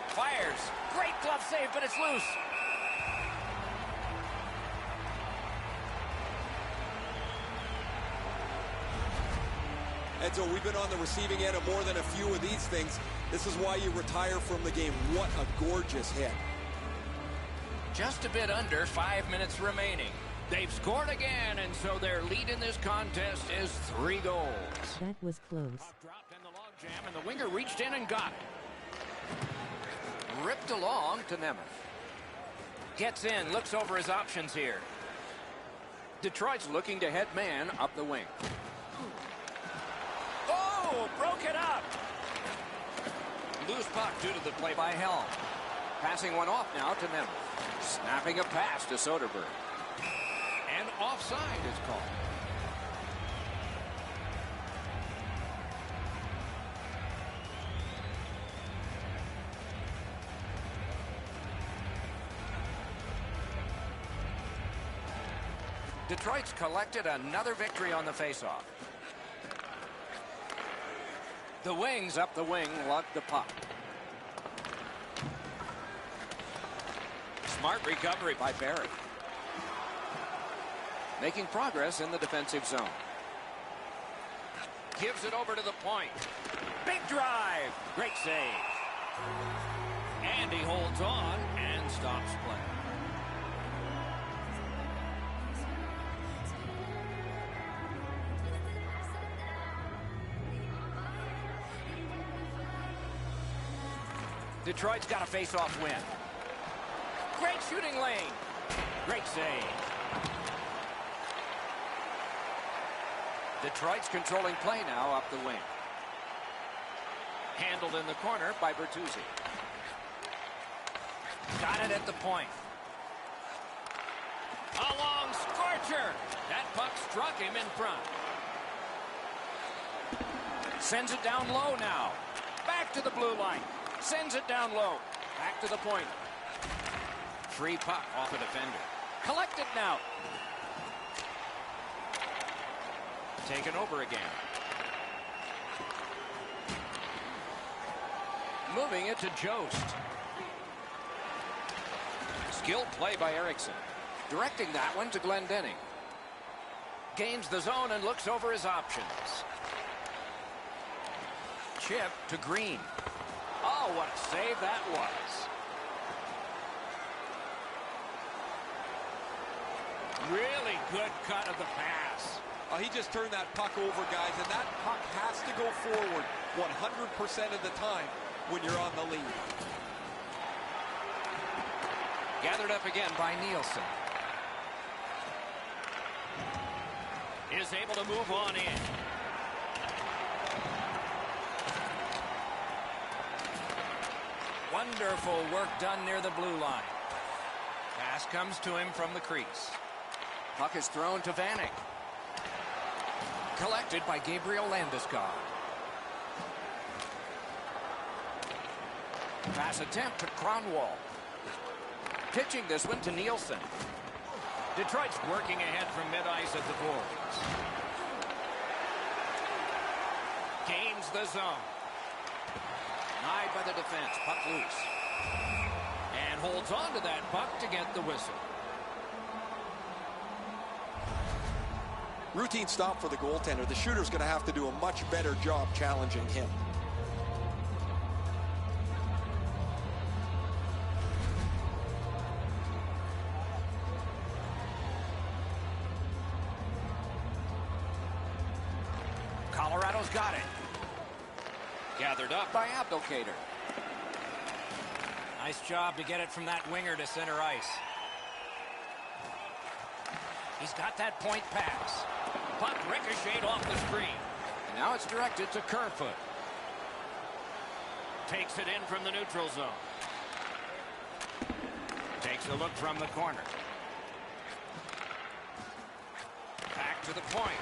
Fires. Great glove save, but it's loose. And so we've been on the receiving end of more than a few of these things. This is why you retire from the game. What a gorgeous hit. Just a bit under 5 minutes remaining. They've scored again, and so their lead in this contest is 3 goals. That was close. Dropped in the log jam, and the winger reached in and got it. Ripped along to Nemeth. Gets in, looks over his options here. Detroit's looking to head man up the wing. Oh, broke it up. Loose puck due to the play by Helm. Passing one off now to Nemeth. Snapping a pass to Soderberg. And offside is called. Detroit's collected another victory on the faceoff. The Wings up the wing lug the puck. Smart recovery by Barry. Making progress in the defensive zone. Gives it over to the point. Big drive. Great save. And he holds on and stops play. Detroit's got a face-off win. Great shooting lane. Great save. Detroit's controlling play now up the wing. Handled in the corner by Bertuzzi. Got it at the point. A long scorcher. That puck struck him in front. Sends it down low now. Back to the blue line. Sends it down low. Back to the point. Free puck off a defender. Collected now. Taken over again. Moving it to Jost. Skilled play by Erickson. Directing that one to Glendening. Gains the zone and looks over his options. Chip to Green. Oh, what a save that was. Really good cut of the pass. He just turned that puck over, guys, and that puck has to go forward 100% of the time when you're on the lead. Gathered up again by Nielsen. Is able to move on in. Wonderful work done near the blue line. Pass comes to him from the crease. Puck is thrown to Vanek. Collected by Gabriel Landeskog. Pass attempt to Kronwall. Pitching this one to Nielsen. Detroit's working ahead from mid-ice at the boards. Gains the zone. Denied by the defense. Puck loose. And holds on to that puck to get the whistle. Routine stop for the goaltender. The shooter's going to have to do a much better job challenging him. Colorado's got it. Gathered up by Abdelkader. Nice job to get it from that winger to center ice. He's got that point pass. Puck ricocheted off the screen. And now it's directed to Kerfoot. Takes it in from the neutral zone. Takes a look from the corner. Back to the point.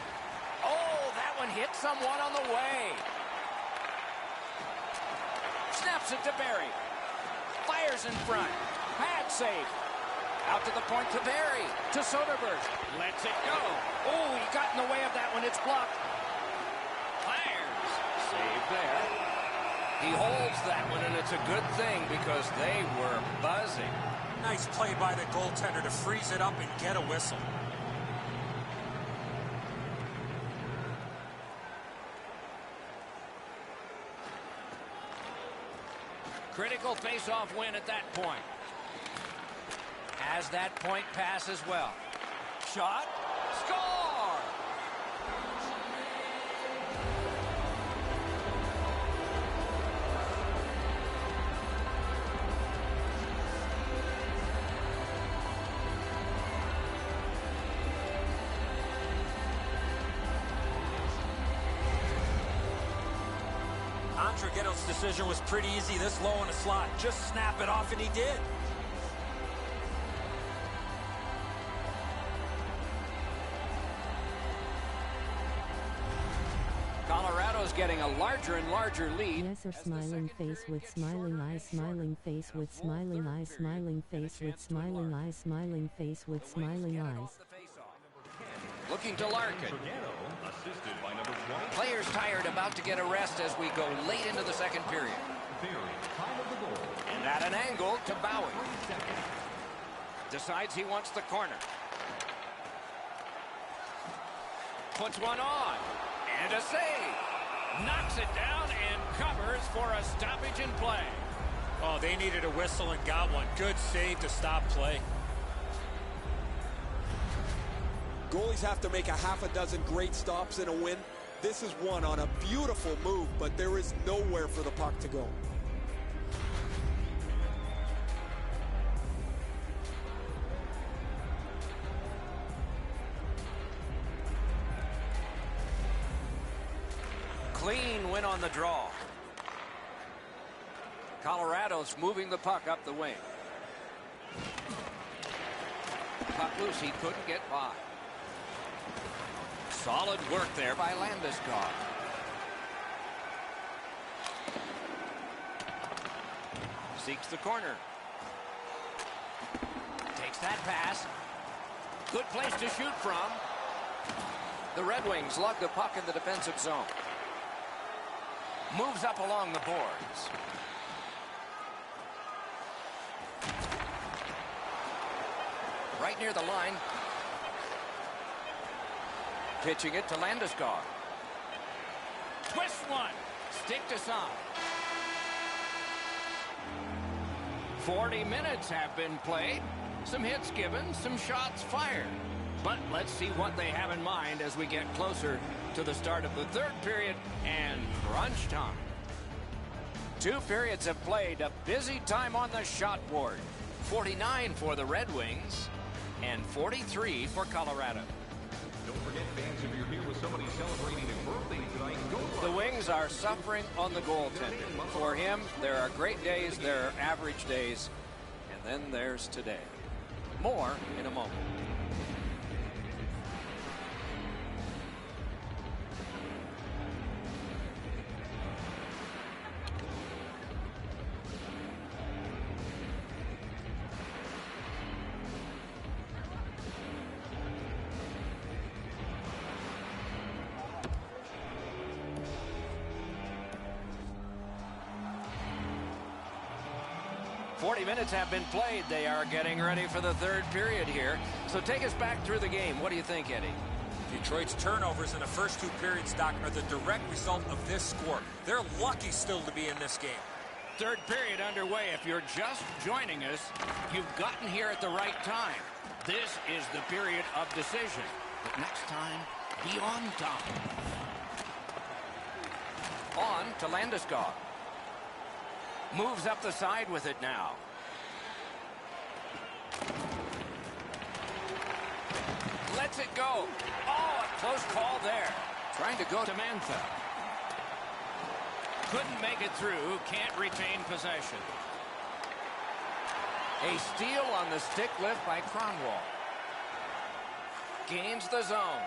Oh, that one hit someone on the way. Snaps it to Barry. Fires in front. Pad save. Out to the point to Barry. To Soderberg. Lets it go. Oh, he got in the way of that one. It's blocked. Fires. Save there. He holds that one, and it's a good thing because they were buzzing. Nice play by the goaltender to freeze it up and get a whistle. Critical face-off win at that point. Has that point pass as well. Shot. Score! Andrighetto's decision was pretty easy this low in the slot. Just snap it off, and he did. Colorado's getting a larger and larger lead. Yes, or smiling face with smiling eyes, smiling face with smiling eyes, smiling face with smiling eyes, smiling face with smiling eyes. Looking to Larkin. Players tired, about to get a rest as we go late into the second period. And at an angle to Bowie. Decides he wants the corner. Puts one on. And a save. Knocks it down and covers for a stoppage in play. Oh, they needed a whistle and got one. Good save to stop play. Goalies have to make a half a dozen great stops in a win. This is one on a beautiful move, but there is nowhere for the puck to go. Clean win on the draw. Colorado's moving the puck up the wing. Puck loose, he couldn't get by. Solid work there by Landeskog. Seeks the corner. Takes that pass. Good place to shoot from. The Red Wings lug the puck in the defensive zone. Moves up along the boards. right near the line. Pitching it to Landeskog. Twist one. Stick to side. 40 minutes have been played. Some hits given, some shots fired. But let's see what they have in mind as we get closer to the start of the third period and crunch time. 2 periods have played. A busy time on the shot board. 49 for the Red Wings and 43 for Colorado. Don't forget, fans, if you're here with somebody celebrating a birthday tonight, go The Wings are suffering on the goaltender. For him, there are great days, there are average days, and then there's today. More in a moment. Minutes have been played. They are getting ready for the third period here. So take us back through the game. What do you think, Eddie? Detroit's turnovers in the first 2 periods, Doc, are the direct result of this score. They're lucky still to be in this game. Third period underway. If you're just joining us, you've gotten here at the right time. This is the period of decision. But next time, be on top. On to Landeskog. Moves up the side with it now. Lets it go. Oh, a close call there. Trying to go to Mantha. Couldn't make it through. Can't retain possession. A steal on the stick lift by Kronwall. Gains the zone.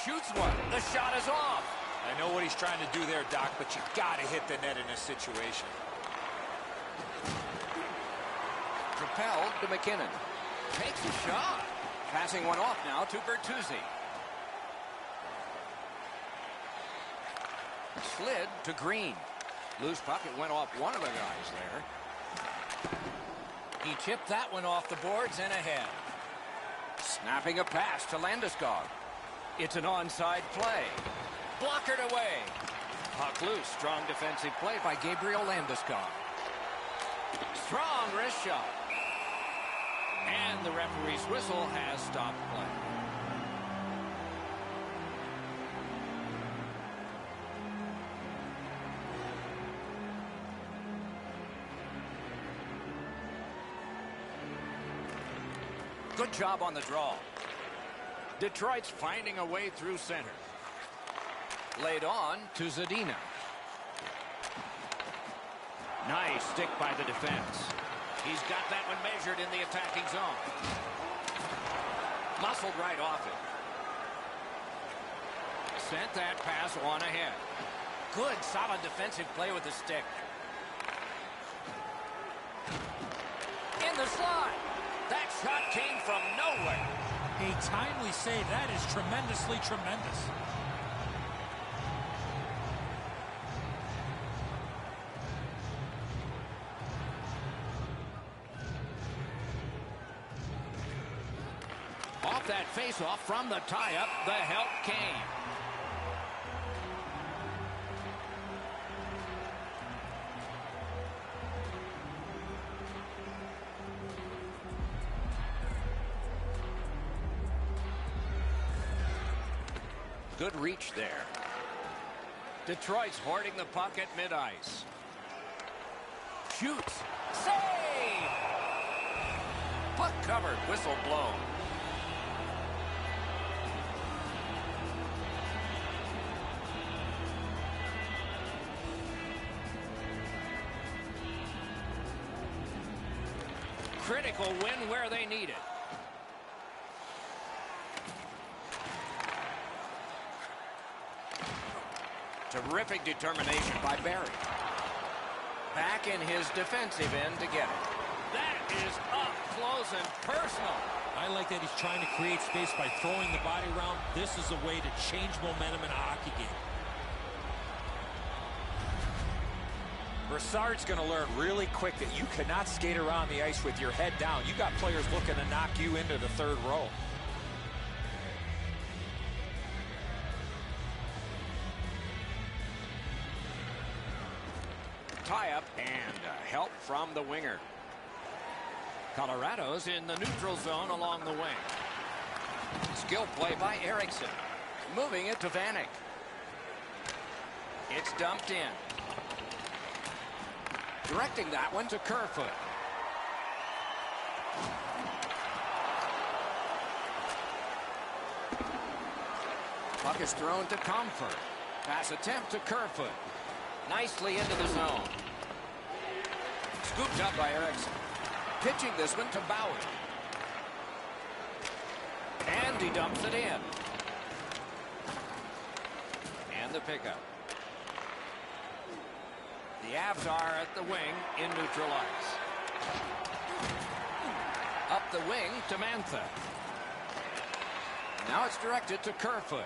Shoots one. The shot is off. I know what he's trying to do there, Doc, but you got to hit the net in this situation. Propelled to McKinnon. Takes a shot. Passing one off now to Bertuzzi. Slid to Green. Loose puck. It went off one of the guys there. He chipped that one off the boards and ahead. Snapping a pass to Landeskog. It's an onside play. Blockered away. Puck loose. Strong defensive play by Gabriel Landeskog. Strong wrist shot. And the referee's whistle has stopped play. Good job on the draw. Detroit's finding a way through center. Laid on to Zadina. Nice stick by the defense. He's got that one measured in the attacking zone. Muscled right off it. Sent that pass on ahead. Good, solid defensive play with the stick. In the slot. That shot came from nowhere. A timely save. That is tremendously tremendous. Off that face-off from the tie-up, the help came. Good reach there. Detroit's hoarding the puck at mid-ice. Shoots. Save! Puck covered. Whistle blown. Critical win where they need it. Terrific determination by Barry. Back in his defensive end to get it. That is up close and personal. I like that he's trying to create space by throwing the body around. This is a way to change momentum in a hockey game. Brassard's going to learn really quick that you cannot skate around the ice with your head down. You got players looking to knock you into the third row. Tie-up and help from the winger. Colorado's in the neutral zone along the wing. Skill play by Erickson. Moving it to Vanek. It's dumped in. Directing that one to Kerfoot. Puck is thrown to Comfort. Pass attempt to Kerfoot. Nicely into the zone. Scooped up by Erickson. Pitching this one to Bauer. And he dumps it in. And the pickup. The Avs are at the wing in neutral ice. Up the wing to Mantha. Now it's directed to Kerfoot.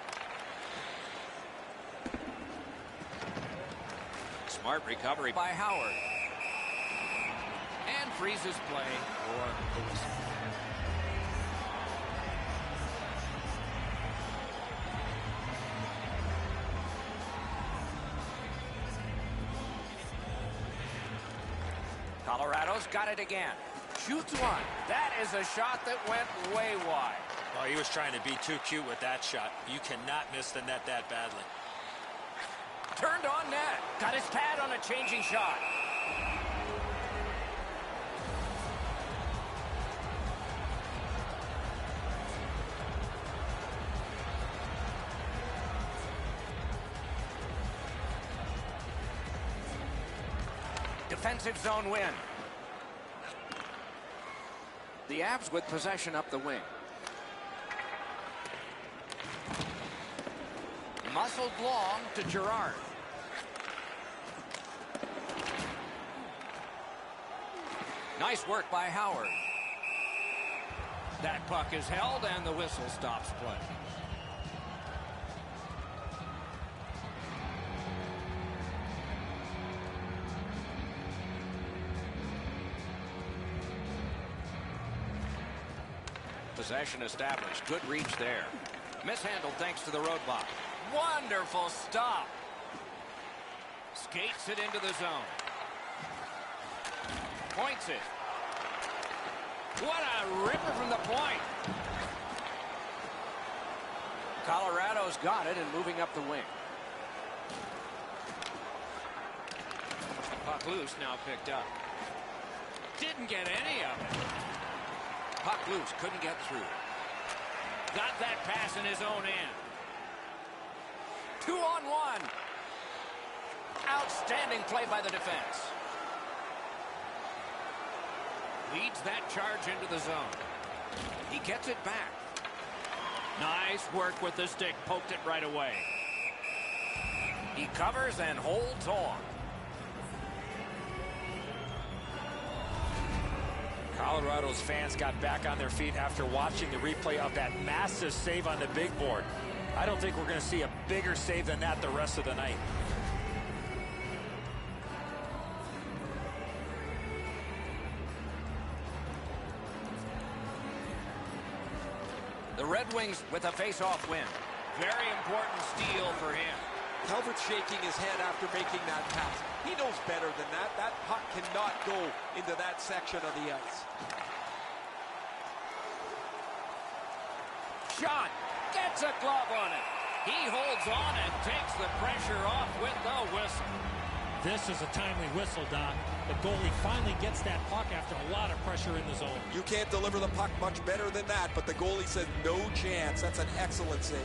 Smart recovery by Howard. And freezes play for the whistle. Colorado's got it again. Shoots one. That is a shot that went way wide. Well, he was trying to be too cute with that shot. You cannot miss the net that badly. Turned on net. Got his pad on a changing shot. Defensive zone win. The Avs with possession up the wing. Muscled long to Girard. Nice work by Howard. That puck is held and the whistle stops play. Possession established. Good reach there. Mishandled thanks to the roadblock. Wonderful stop. Skates it into the zone. Points it. What a ripper from the point. Colorado's got it and moving up the wing. Puck loose, now picked up. Didn't get any of it. Puck loose, couldn't get through. Got that pass in his own end. 2-on-1. Outstanding play by the defense. Leads that charge into the zone. He gets it back. Nice work with the stick. Poked it right away. He covers and holds on. Colorado's fans got back on their feet after watching the replay of that massive save on the big board. I don't think we're going to see a bigger save than that the rest of the night. The Red Wings with a face-off win. Very important steal for him. Calvert's shaking his head after making that pass. He knows better than that. That puck cannot go into that section of the ice. Shot. Gets a glove on it. He holds on and takes the pressure off with the whistle. This is a timely whistle, Doc. The goalie finally gets that puck after a lot of pressure in the zone. You can't deliver the puck much better than that, but the goalie said no chance. That's an excellent save.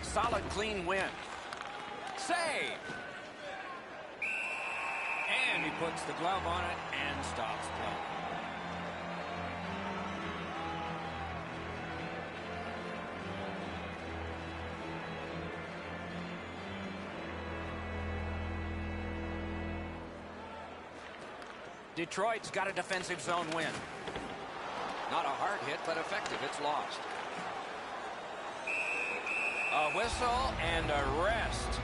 Solid, clean win. Save. And he puts the glove on it and stops play. Detroit's got a defensive zone win. Not a hard hit, but effective. It's lost. A whistle and a rest.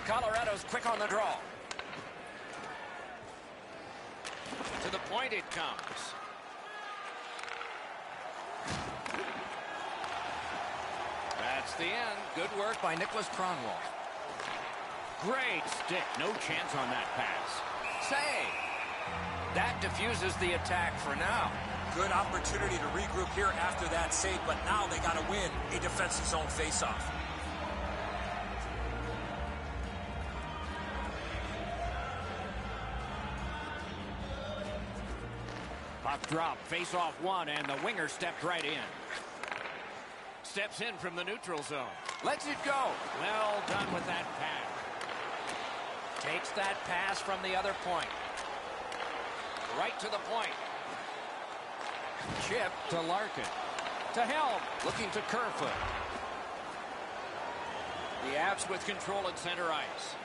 Colorado's quick on the draw. To the point it comes. That's the end. Good work by Nicholas Kronwall. Great stick. No chance on that pass. Save. That diffuses the attack for now. Good opportunity to regroup here after that save, but now they got to win a defensive zone faceoff. Puck drop, face off one, and the winger stepped right in. Steps in from the neutral zone. Lets it go. Well done with that pass. Takes that pass from the other point. Right to the point. Chip to Larkin. To Helm. Looking to Kerfoot. The Avs with control at center ice.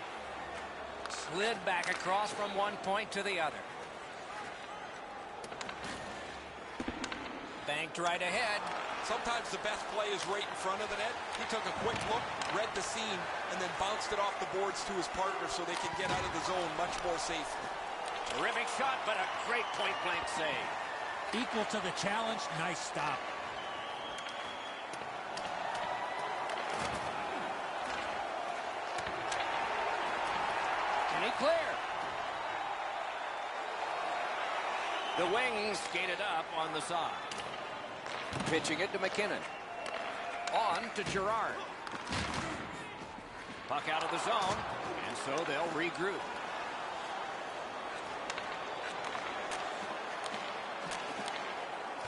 Slid back across from one point to the other. Banked right ahead. Sometimes the best play is right in front of the net. He took a quick look, read the scene, and then bounced it off the boards to his partner so they can get out of the zone much more safely. Terrific shot, but a great point-blank save. Equal to the challenge. Nice stop. Can he clear? The Wings skated up on the side. Pitching it to McKinnon. On to Girard. Puck out of the zone, and so they'll regroup.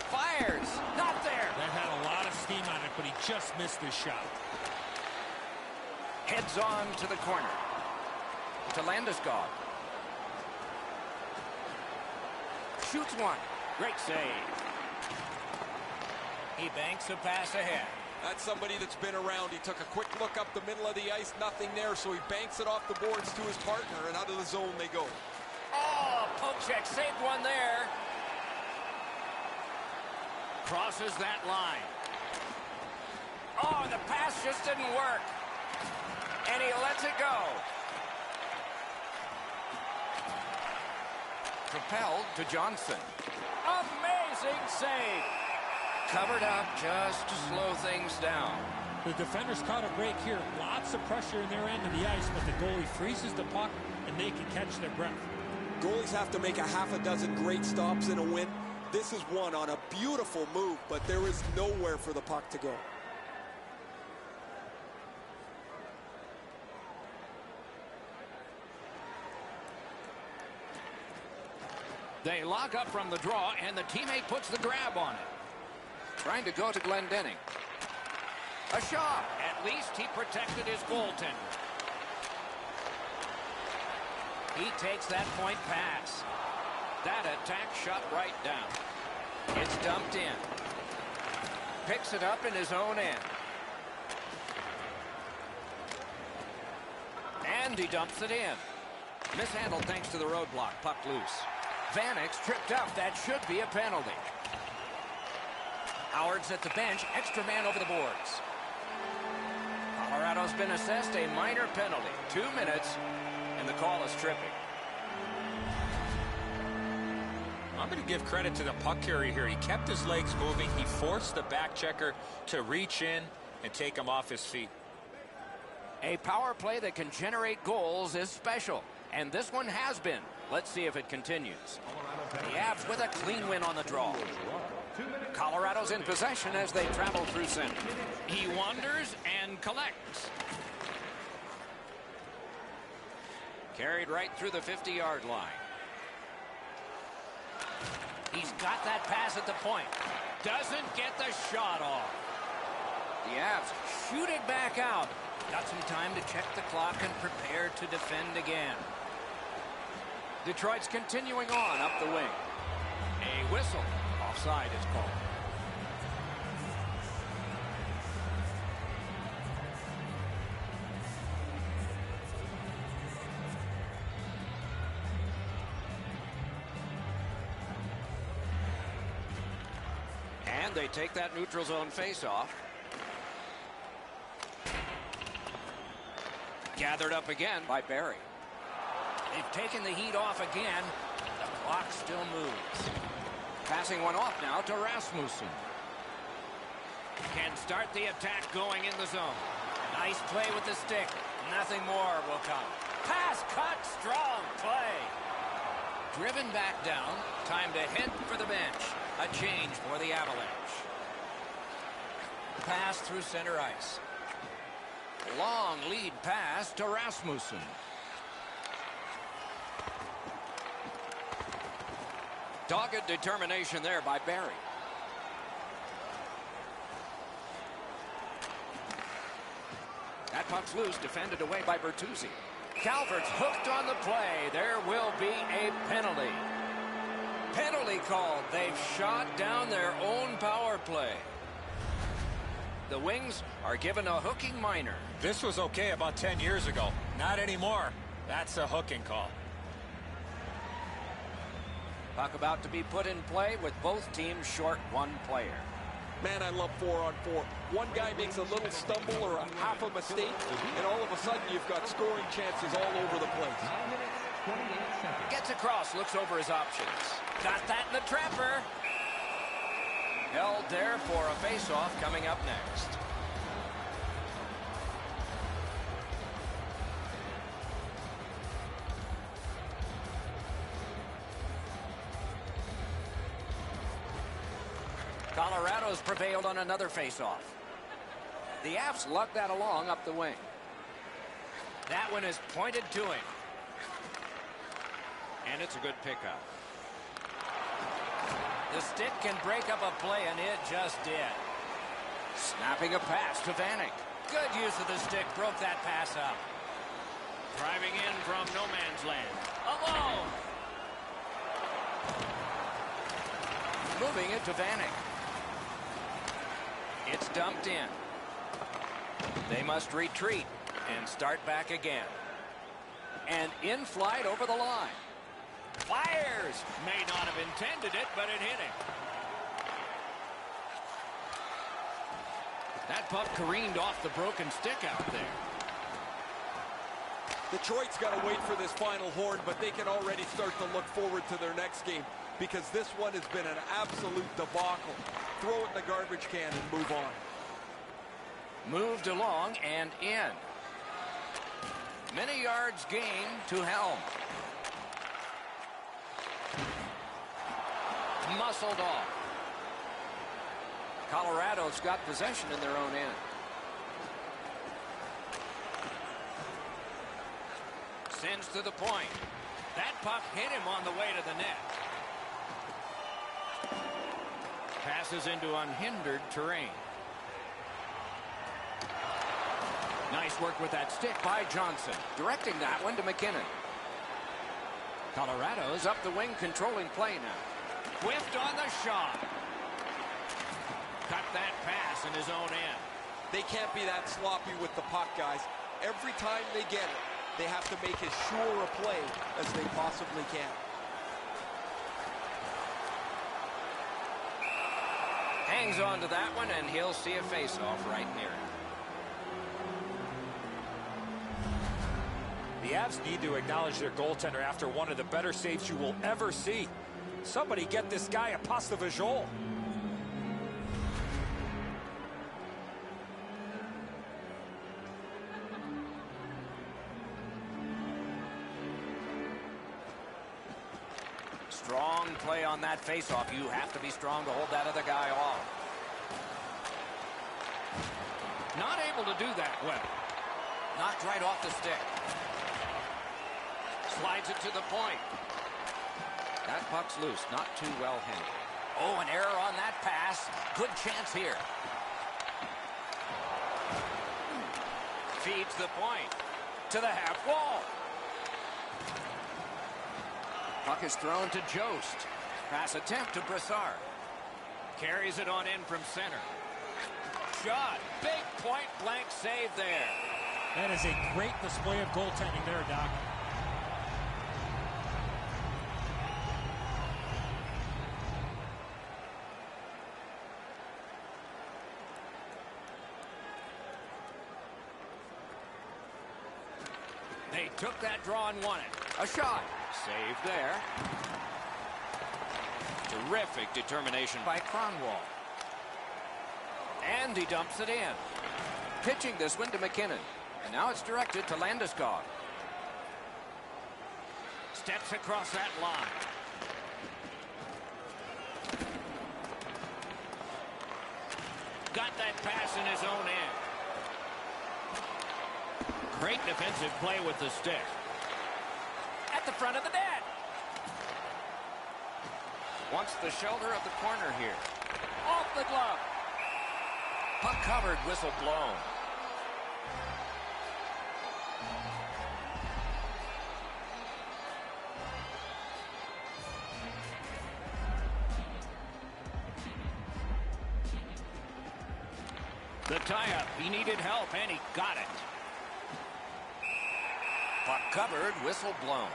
Fires! Not there! That had a lot of steam on it, but he just missed his shot. Heads on to the corner. To Landeskog. Shoots one. Great save. He banks a pass ahead. That's somebody that's been around. He took a quick look up the middle of the ice, nothing there, so he banks it off the boards to his partner, and out of the zone they go. Oh, poke check, saved one there. Crosses that line. Oh, the pass just didn't work. And he lets it go. Propelled to Johnson. Amazing save. Covered up just to slow things down. The defenders caught a break here. Lots of pressure in their end of the ice, but the goalie freezes the puck, and they can catch their breath. Goalies have to make a half a dozen great stops in a win. This is one on a beautiful move, but there is nowhere for the puck to go. They lock up from the draw, and the teammate puts the grab on it. Trying to go to Glendening. A shot. At least he protected his goaltender. He takes that point pass. That attack shot right down. It's dumped in. Picks it up in his own end. And he dumps it in. Mishandled thanks to the roadblock. Puck loose. Vanek's tripped up. That should be a penalty. Howard's at the bench. Extra man over the boards. Colorado's been assessed a minor penalty. 2 minutes, and the call is tripping. I'm going to give credit to the puck carrier here. He kept his legs moving. He forced the back checker to reach in and take him off his feet. A power play that can generate goals is special, and this one has been. Let's see if it continues. The Avs with a clean win on the draw. Colorado's in possession as they travel through center. He wanders and collects. Carried right through the 50-yard line. He's got that pass at the point. Doesn't get the shot off. The Avs shoot it back out. Got some time to check the clock and prepare to defend again. Detroit's continuing on up the wing. A whistle. Offside is called. They take that neutral zone face-off. Gathered up again by Barry. They've taken the heat off again. The clock still moves. Passing one off now to Rasmussen. Can start the attack going in the zone. Nice play with the stick. Nothing more will come. Pass cut, strong play. Driven back down. Time to head for the bench. A change for the Avalanche. Pass through center ice. Long lead pass to Rasmussen. Dogged determination there by Barry. That puck's loose, defended away by Bertuzzi. Calvert's hooked on the play. There will be a penalty. Penalty called. They've shot down their own power play. The Wings are given a hooking minor. This was okay about 10 years ago. Not anymore. That's a hooking call. Puck about to be put in play with both teams short one player. Man, I love 4-on-4. One guy makes a little stumble or a half a mistake, and all of a sudden you've got scoring chances all over the place. Gets across, looks over his options. Got that in the trapper. Held there for a face-off coming up next. Colorado's prevailed on another face-off. The Avs luck that along up the wing. That one is pointed to him. And it's a good pickup. The stick can break up a play, and it just did. Snapping a pass to Vanek. Good use of the stick, broke that pass up. Driving in from no man's land. Alone. Moving it to Vanek. It's dumped in. They must retreat and start back again. And in flight over the line. Fires! May not have intended it, but it hit him. That puck careened off the broken stick out there. Detroit's got to wait for this final horn, but they can already start to look forward to their next game because this one has been an absolute debacle. Throw it in the garbage can and move on. Moved along and in. Many yards gained to Helm. Muscled off. Colorado's got possession in their own end. Sends to the point. That puck hit him on the way to the net. Passes into unhindered terrain. Nice work with that stick by Johnson. Directing that one to McKinnon. Colorado's up the wing, controlling play now. Whiffed on the shot. Cut that pass in his own end. They can't be that sloppy with the puck, guys. Every time they get it, they have to make as sure a play as they possibly can. Hangs on to that one, and he'll see a face-off right near him. The Avs need to acknowledge their goaltender after one of the better saves you will ever see. Somebody get this guy a pass de Vajol. Strong play on that face-off. You have to be strong to hold that other guy off. Not able to do that well. Knocked right off the stick. Slides it to the point. That puck's loose, not too well handled. Oh, an error on that pass. Good chance here. Feeds the point to the half wall. Puck is thrown to Jost. Pass attempt to Brassard. Carries it on in from center. Shot. Big point blank save there. That is a great display of goaltending there, Doc. They took that draw and won it. A shot. Saved there. Terrific determination by Kronwall. And he dumps it in. Pitching this one to McKinnon. And now it's directed to Landeskog. Steps across that line. Got that pass in his own end. Great defensive play with the stick. At the front of the net. Wants the shoulder of the corner here. Off the glove. Puck covered, whistle blown. The tie-up. He needed help, and he got it. Puck covered, whistle blown.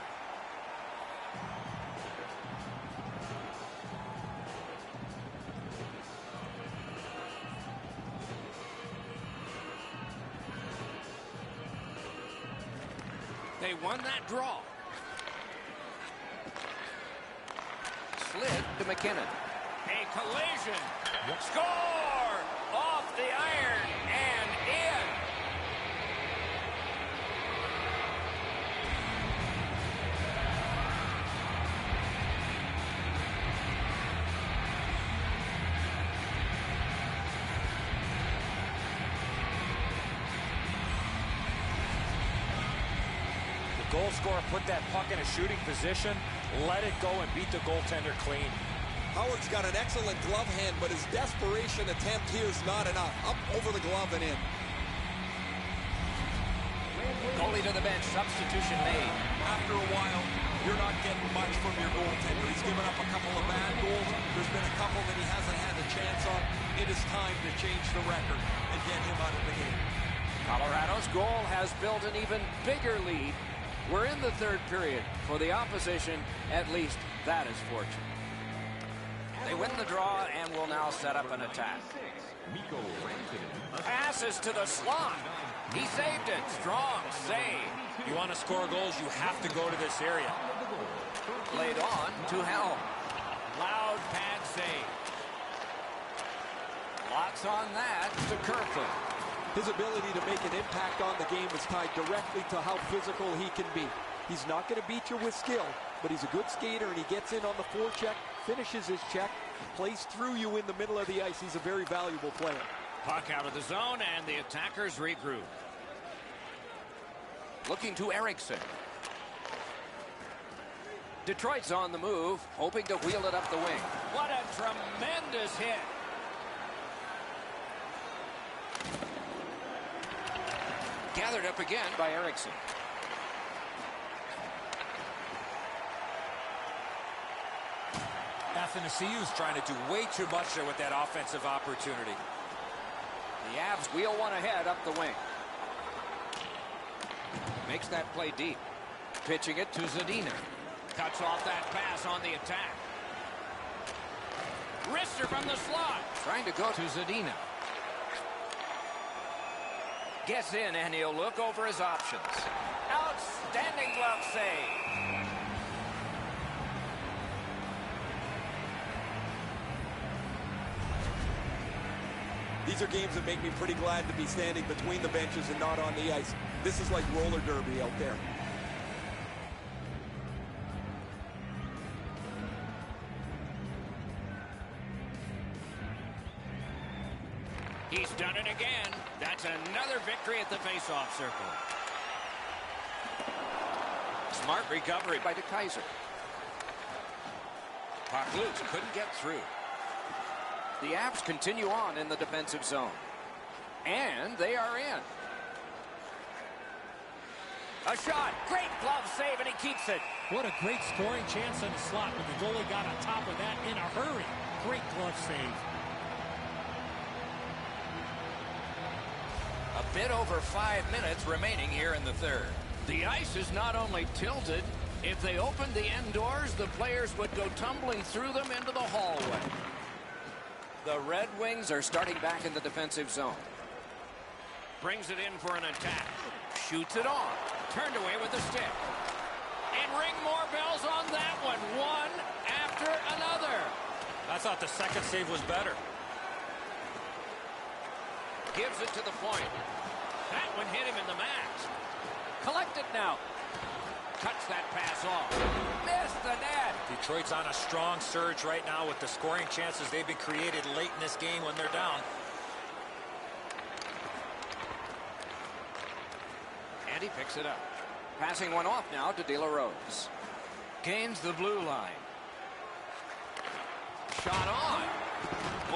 They won that draw. Slid to McKinnon. A collision. Score! Off the iron and in. The goal scorer put that puck in a shooting position, let it go, and beat the goaltender clean. Howard's got an excellent glove hand, but his desperation attempt here is not enough. Up over the glove and in. Goalie to the bench. Substitution made. After a while, you're not getting much from your goaltender. He's given up a couple of bad goals. There's been a couple that he hasn't had a chance on. It is time to change the record and get him out of the game. Colorado's goal has built an even bigger lead. We're in the third period. For the opposition, at least that is fortune. They win the draw and will now set up an attack. Passes to the slot. He saved it. Strong save. You want to score goals, you have to go to this area. Played on to Helm. Loud pad save. Lots on that to Kerfoot. His ability to make an impact on the game is tied directly to how physical he can be. He's not going to beat you with skill, but he's a good skater, and he gets in on the forecheck, finishes his check, plays through you in the middle of the ice. He's a very valuable player. Puck out of the zone, and the attackers regroup. Looking to Eriksson. Detroit's on the move, hoping to wheel it up the wing. What a tremendous hit. Gathered up again by Eriksson. Athanasiou's trying to do way too much there with that offensive opportunity. The Avs wheel one ahead up the wing. Makes that play deep. Pitching it to Zadina. Cuts off that pass on the attack. Wrister from the slot. Trying to go to Zadina. Gets in, and he'll look over his options. Outstanding glove save. These are games that make me pretty glad to be standing between the benches and not on the ice. This is like roller derby out there. He's done it again. That's another victory at the faceoff circle. Smart recovery by DeKaiser. Puck loose, couldn't get through. The Avs continue on in the defensive zone. And they are in. A shot. Great glove save, and he keeps it. What a great scoring chance on the slot, but the goalie got on top of that in a hurry. Great glove save. A bit over 5 minutes remaining here in the third. The ice is not only tilted, if they opened the end doors, the players would go tumbling through them into the hallway. The Red Wings are starting back in the defensive zone. Brings it in for an attack. shoots it on. Turned away with the stick. And ring more bells on that one. One after another. I thought the second save was better. Gives it to the point. That one hit him in the mask. Collect it now. Cuts that pass off. Missed the net. Detroit's on a strong surge right now with the scoring chances they've been created late in this game when they're down. And he picks it up. Passing one off now to De La Rose. Gains the blue line. Shot on.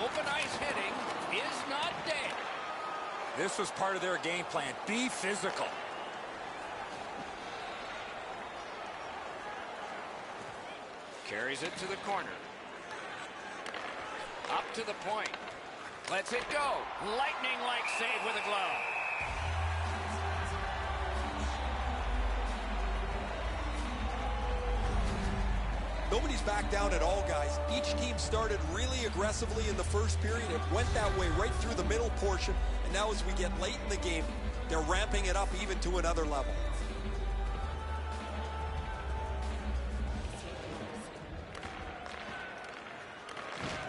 Open ice hitting is not dead. This was part of their game plan. Be physical. Carries it to the corner. Up to the point. Lets it go. Lightning-like save with a glove. Nobody's back down at all, guys. Each team started really aggressively in the first period. It went that way right through the middle portion. And now as we get late in the game, they're ramping it up even to another level.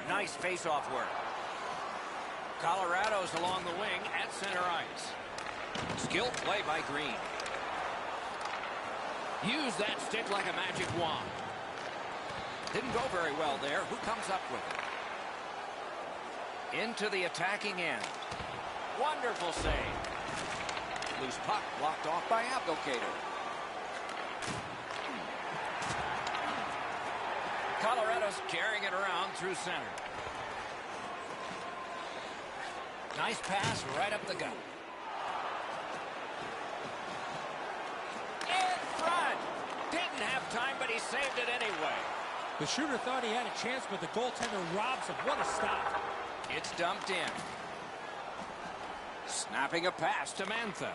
Nice face-off work. Colorado's along the wing at center ice. Skilled play by Green. Use that stick like a magic wand. Didn't go very well there. Who comes up with it? Into the attacking end. Wonderful save. Loose puck blocked off by Abdelkader. Colorado's carrying it around through center. Nice pass right up the gut. In front. Didn't have time, but he saved it anyway. The shooter thought he had a chance, but the goaltender robs him. What a stop. It's dumped in. Snapping a pass to Mantha.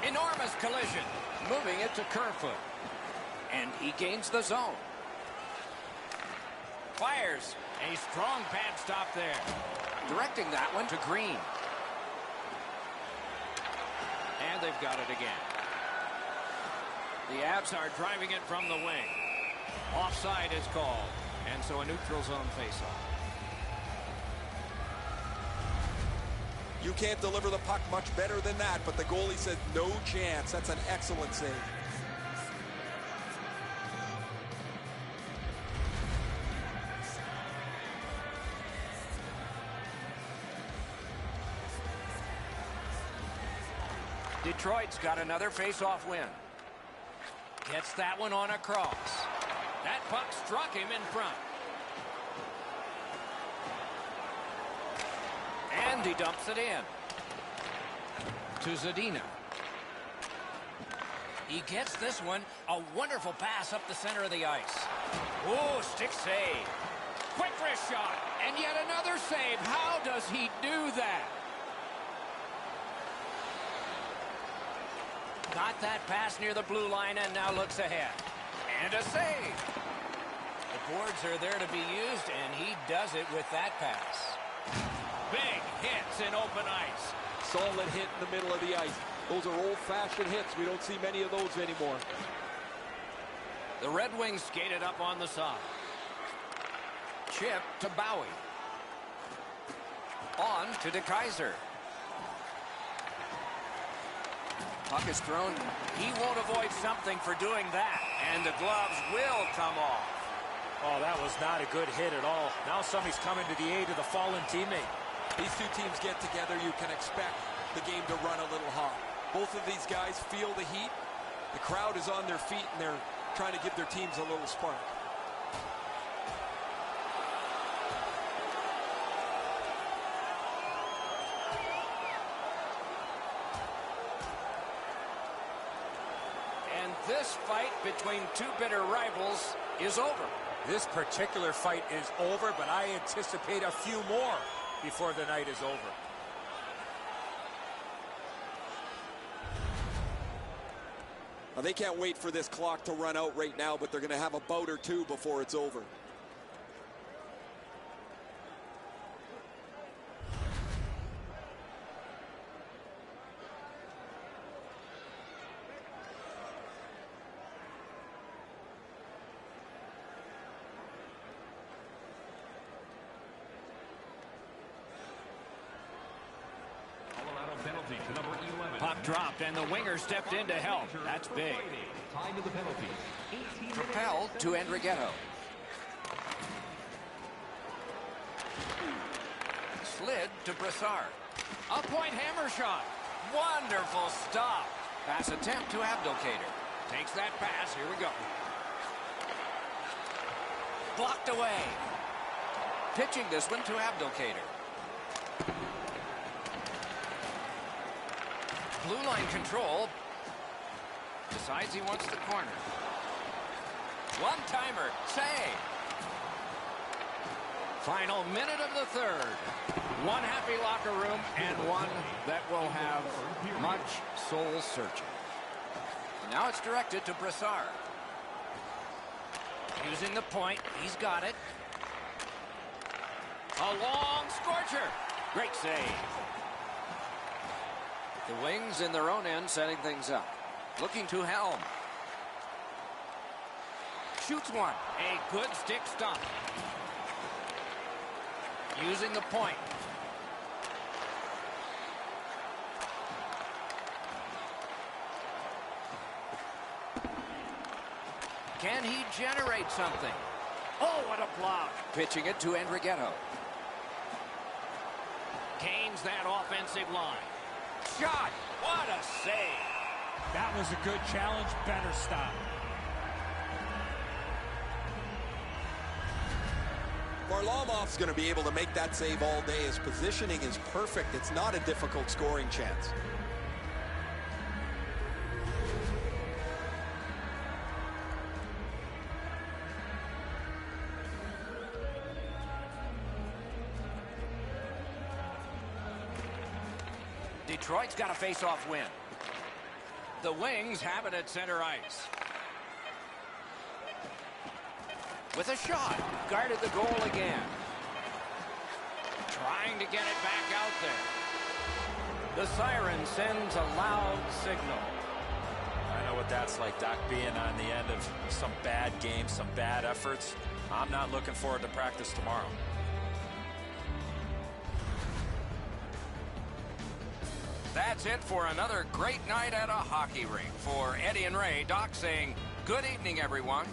Enormous collision. Moving it to Kerfoot. And he gains the zone. Fires. A strong pad stop there. Directing that one to Green. And they've got it again. The Avs are driving it from the wing. Offside is called. And so a neutral zone faceoff. You can't deliver the puck much better than that, but the goalie said no chance. That's an excellent save. Detroit's got another face-off win. Gets that one on a cross. That puck struck him in front. And he dumps it in. To Zadina. He gets this one. A wonderful pass up the center of the ice. Oh, stick save. Quick wrist shot. And yet another save. How does he do that? Got that pass near the blue line and now looks ahead. And a save. The boards are there to be used, and he does it with that pass. Big hits in open ice. Solid hit in the middle of the ice. Those are old-fashioned hits. We don't see many of those anymore. The Red Wings skated up on the side. Chip to Bowie. On to DeKaiser. Puck is thrown. He won't avoid something for doing that. And the gloves will come off. Oh, that was not a good hit at all. Now somebody's coming to the aid of the fallen teammate. These two teams get together, you can expect the game to run a little hot. Both of these guys feel the heat. The crowd is on their feet, and they're trying to give their teams a little spark. And this fight between two bitter rivals is over. This particular fight is over, but I anticipate a few more before the night is over. Now, they can't wait for this clock to run out right now, but they're going to have a bout or two before it's over. penalty to number 11. Puck dropped, and the winger stepped in to help. That's big. Time of the penalty. Propelled to Andrighetto. Slid to Brassard. A point hammer shot. Wonderful stop. Pass attempt to Abdelkader. Takes that pass. Here we go. Blocked away. Pitching this one to Abdelkader. Blue line control. Decides he wants the corner. One-timer. Save. Final minute of the third. One happy locker room and one that will have much soul searching. Now it's directed to Brassard. Using the point. He's got it. A long scorcher. Great save. The Wings in their own end setting things up. Looking to Helm. Shoots one. A good stick stump. Using the point. Can he generate something? Oh, what a block. Pitching it to Andrighetto. Gains that offensive line. Shot. What a save. That was a good challenge. Better stop. Varlamov's going to be able to make that save all day. His positioning is perfect. It's not a difficult scoring chance. Detroit's got a face-off win. The Wings have it at center ice. With a shot. Guarded the goal again. Trying to get it back out there. The siren sends a loud signal. I know what that's like, Doc, being on the end of some bad games, some bad efforts. I'm not looking forward to practice tomorrow. That's it for another great night at a hockey rink. For Eddie and Ray, Doc saying good evening, everyone.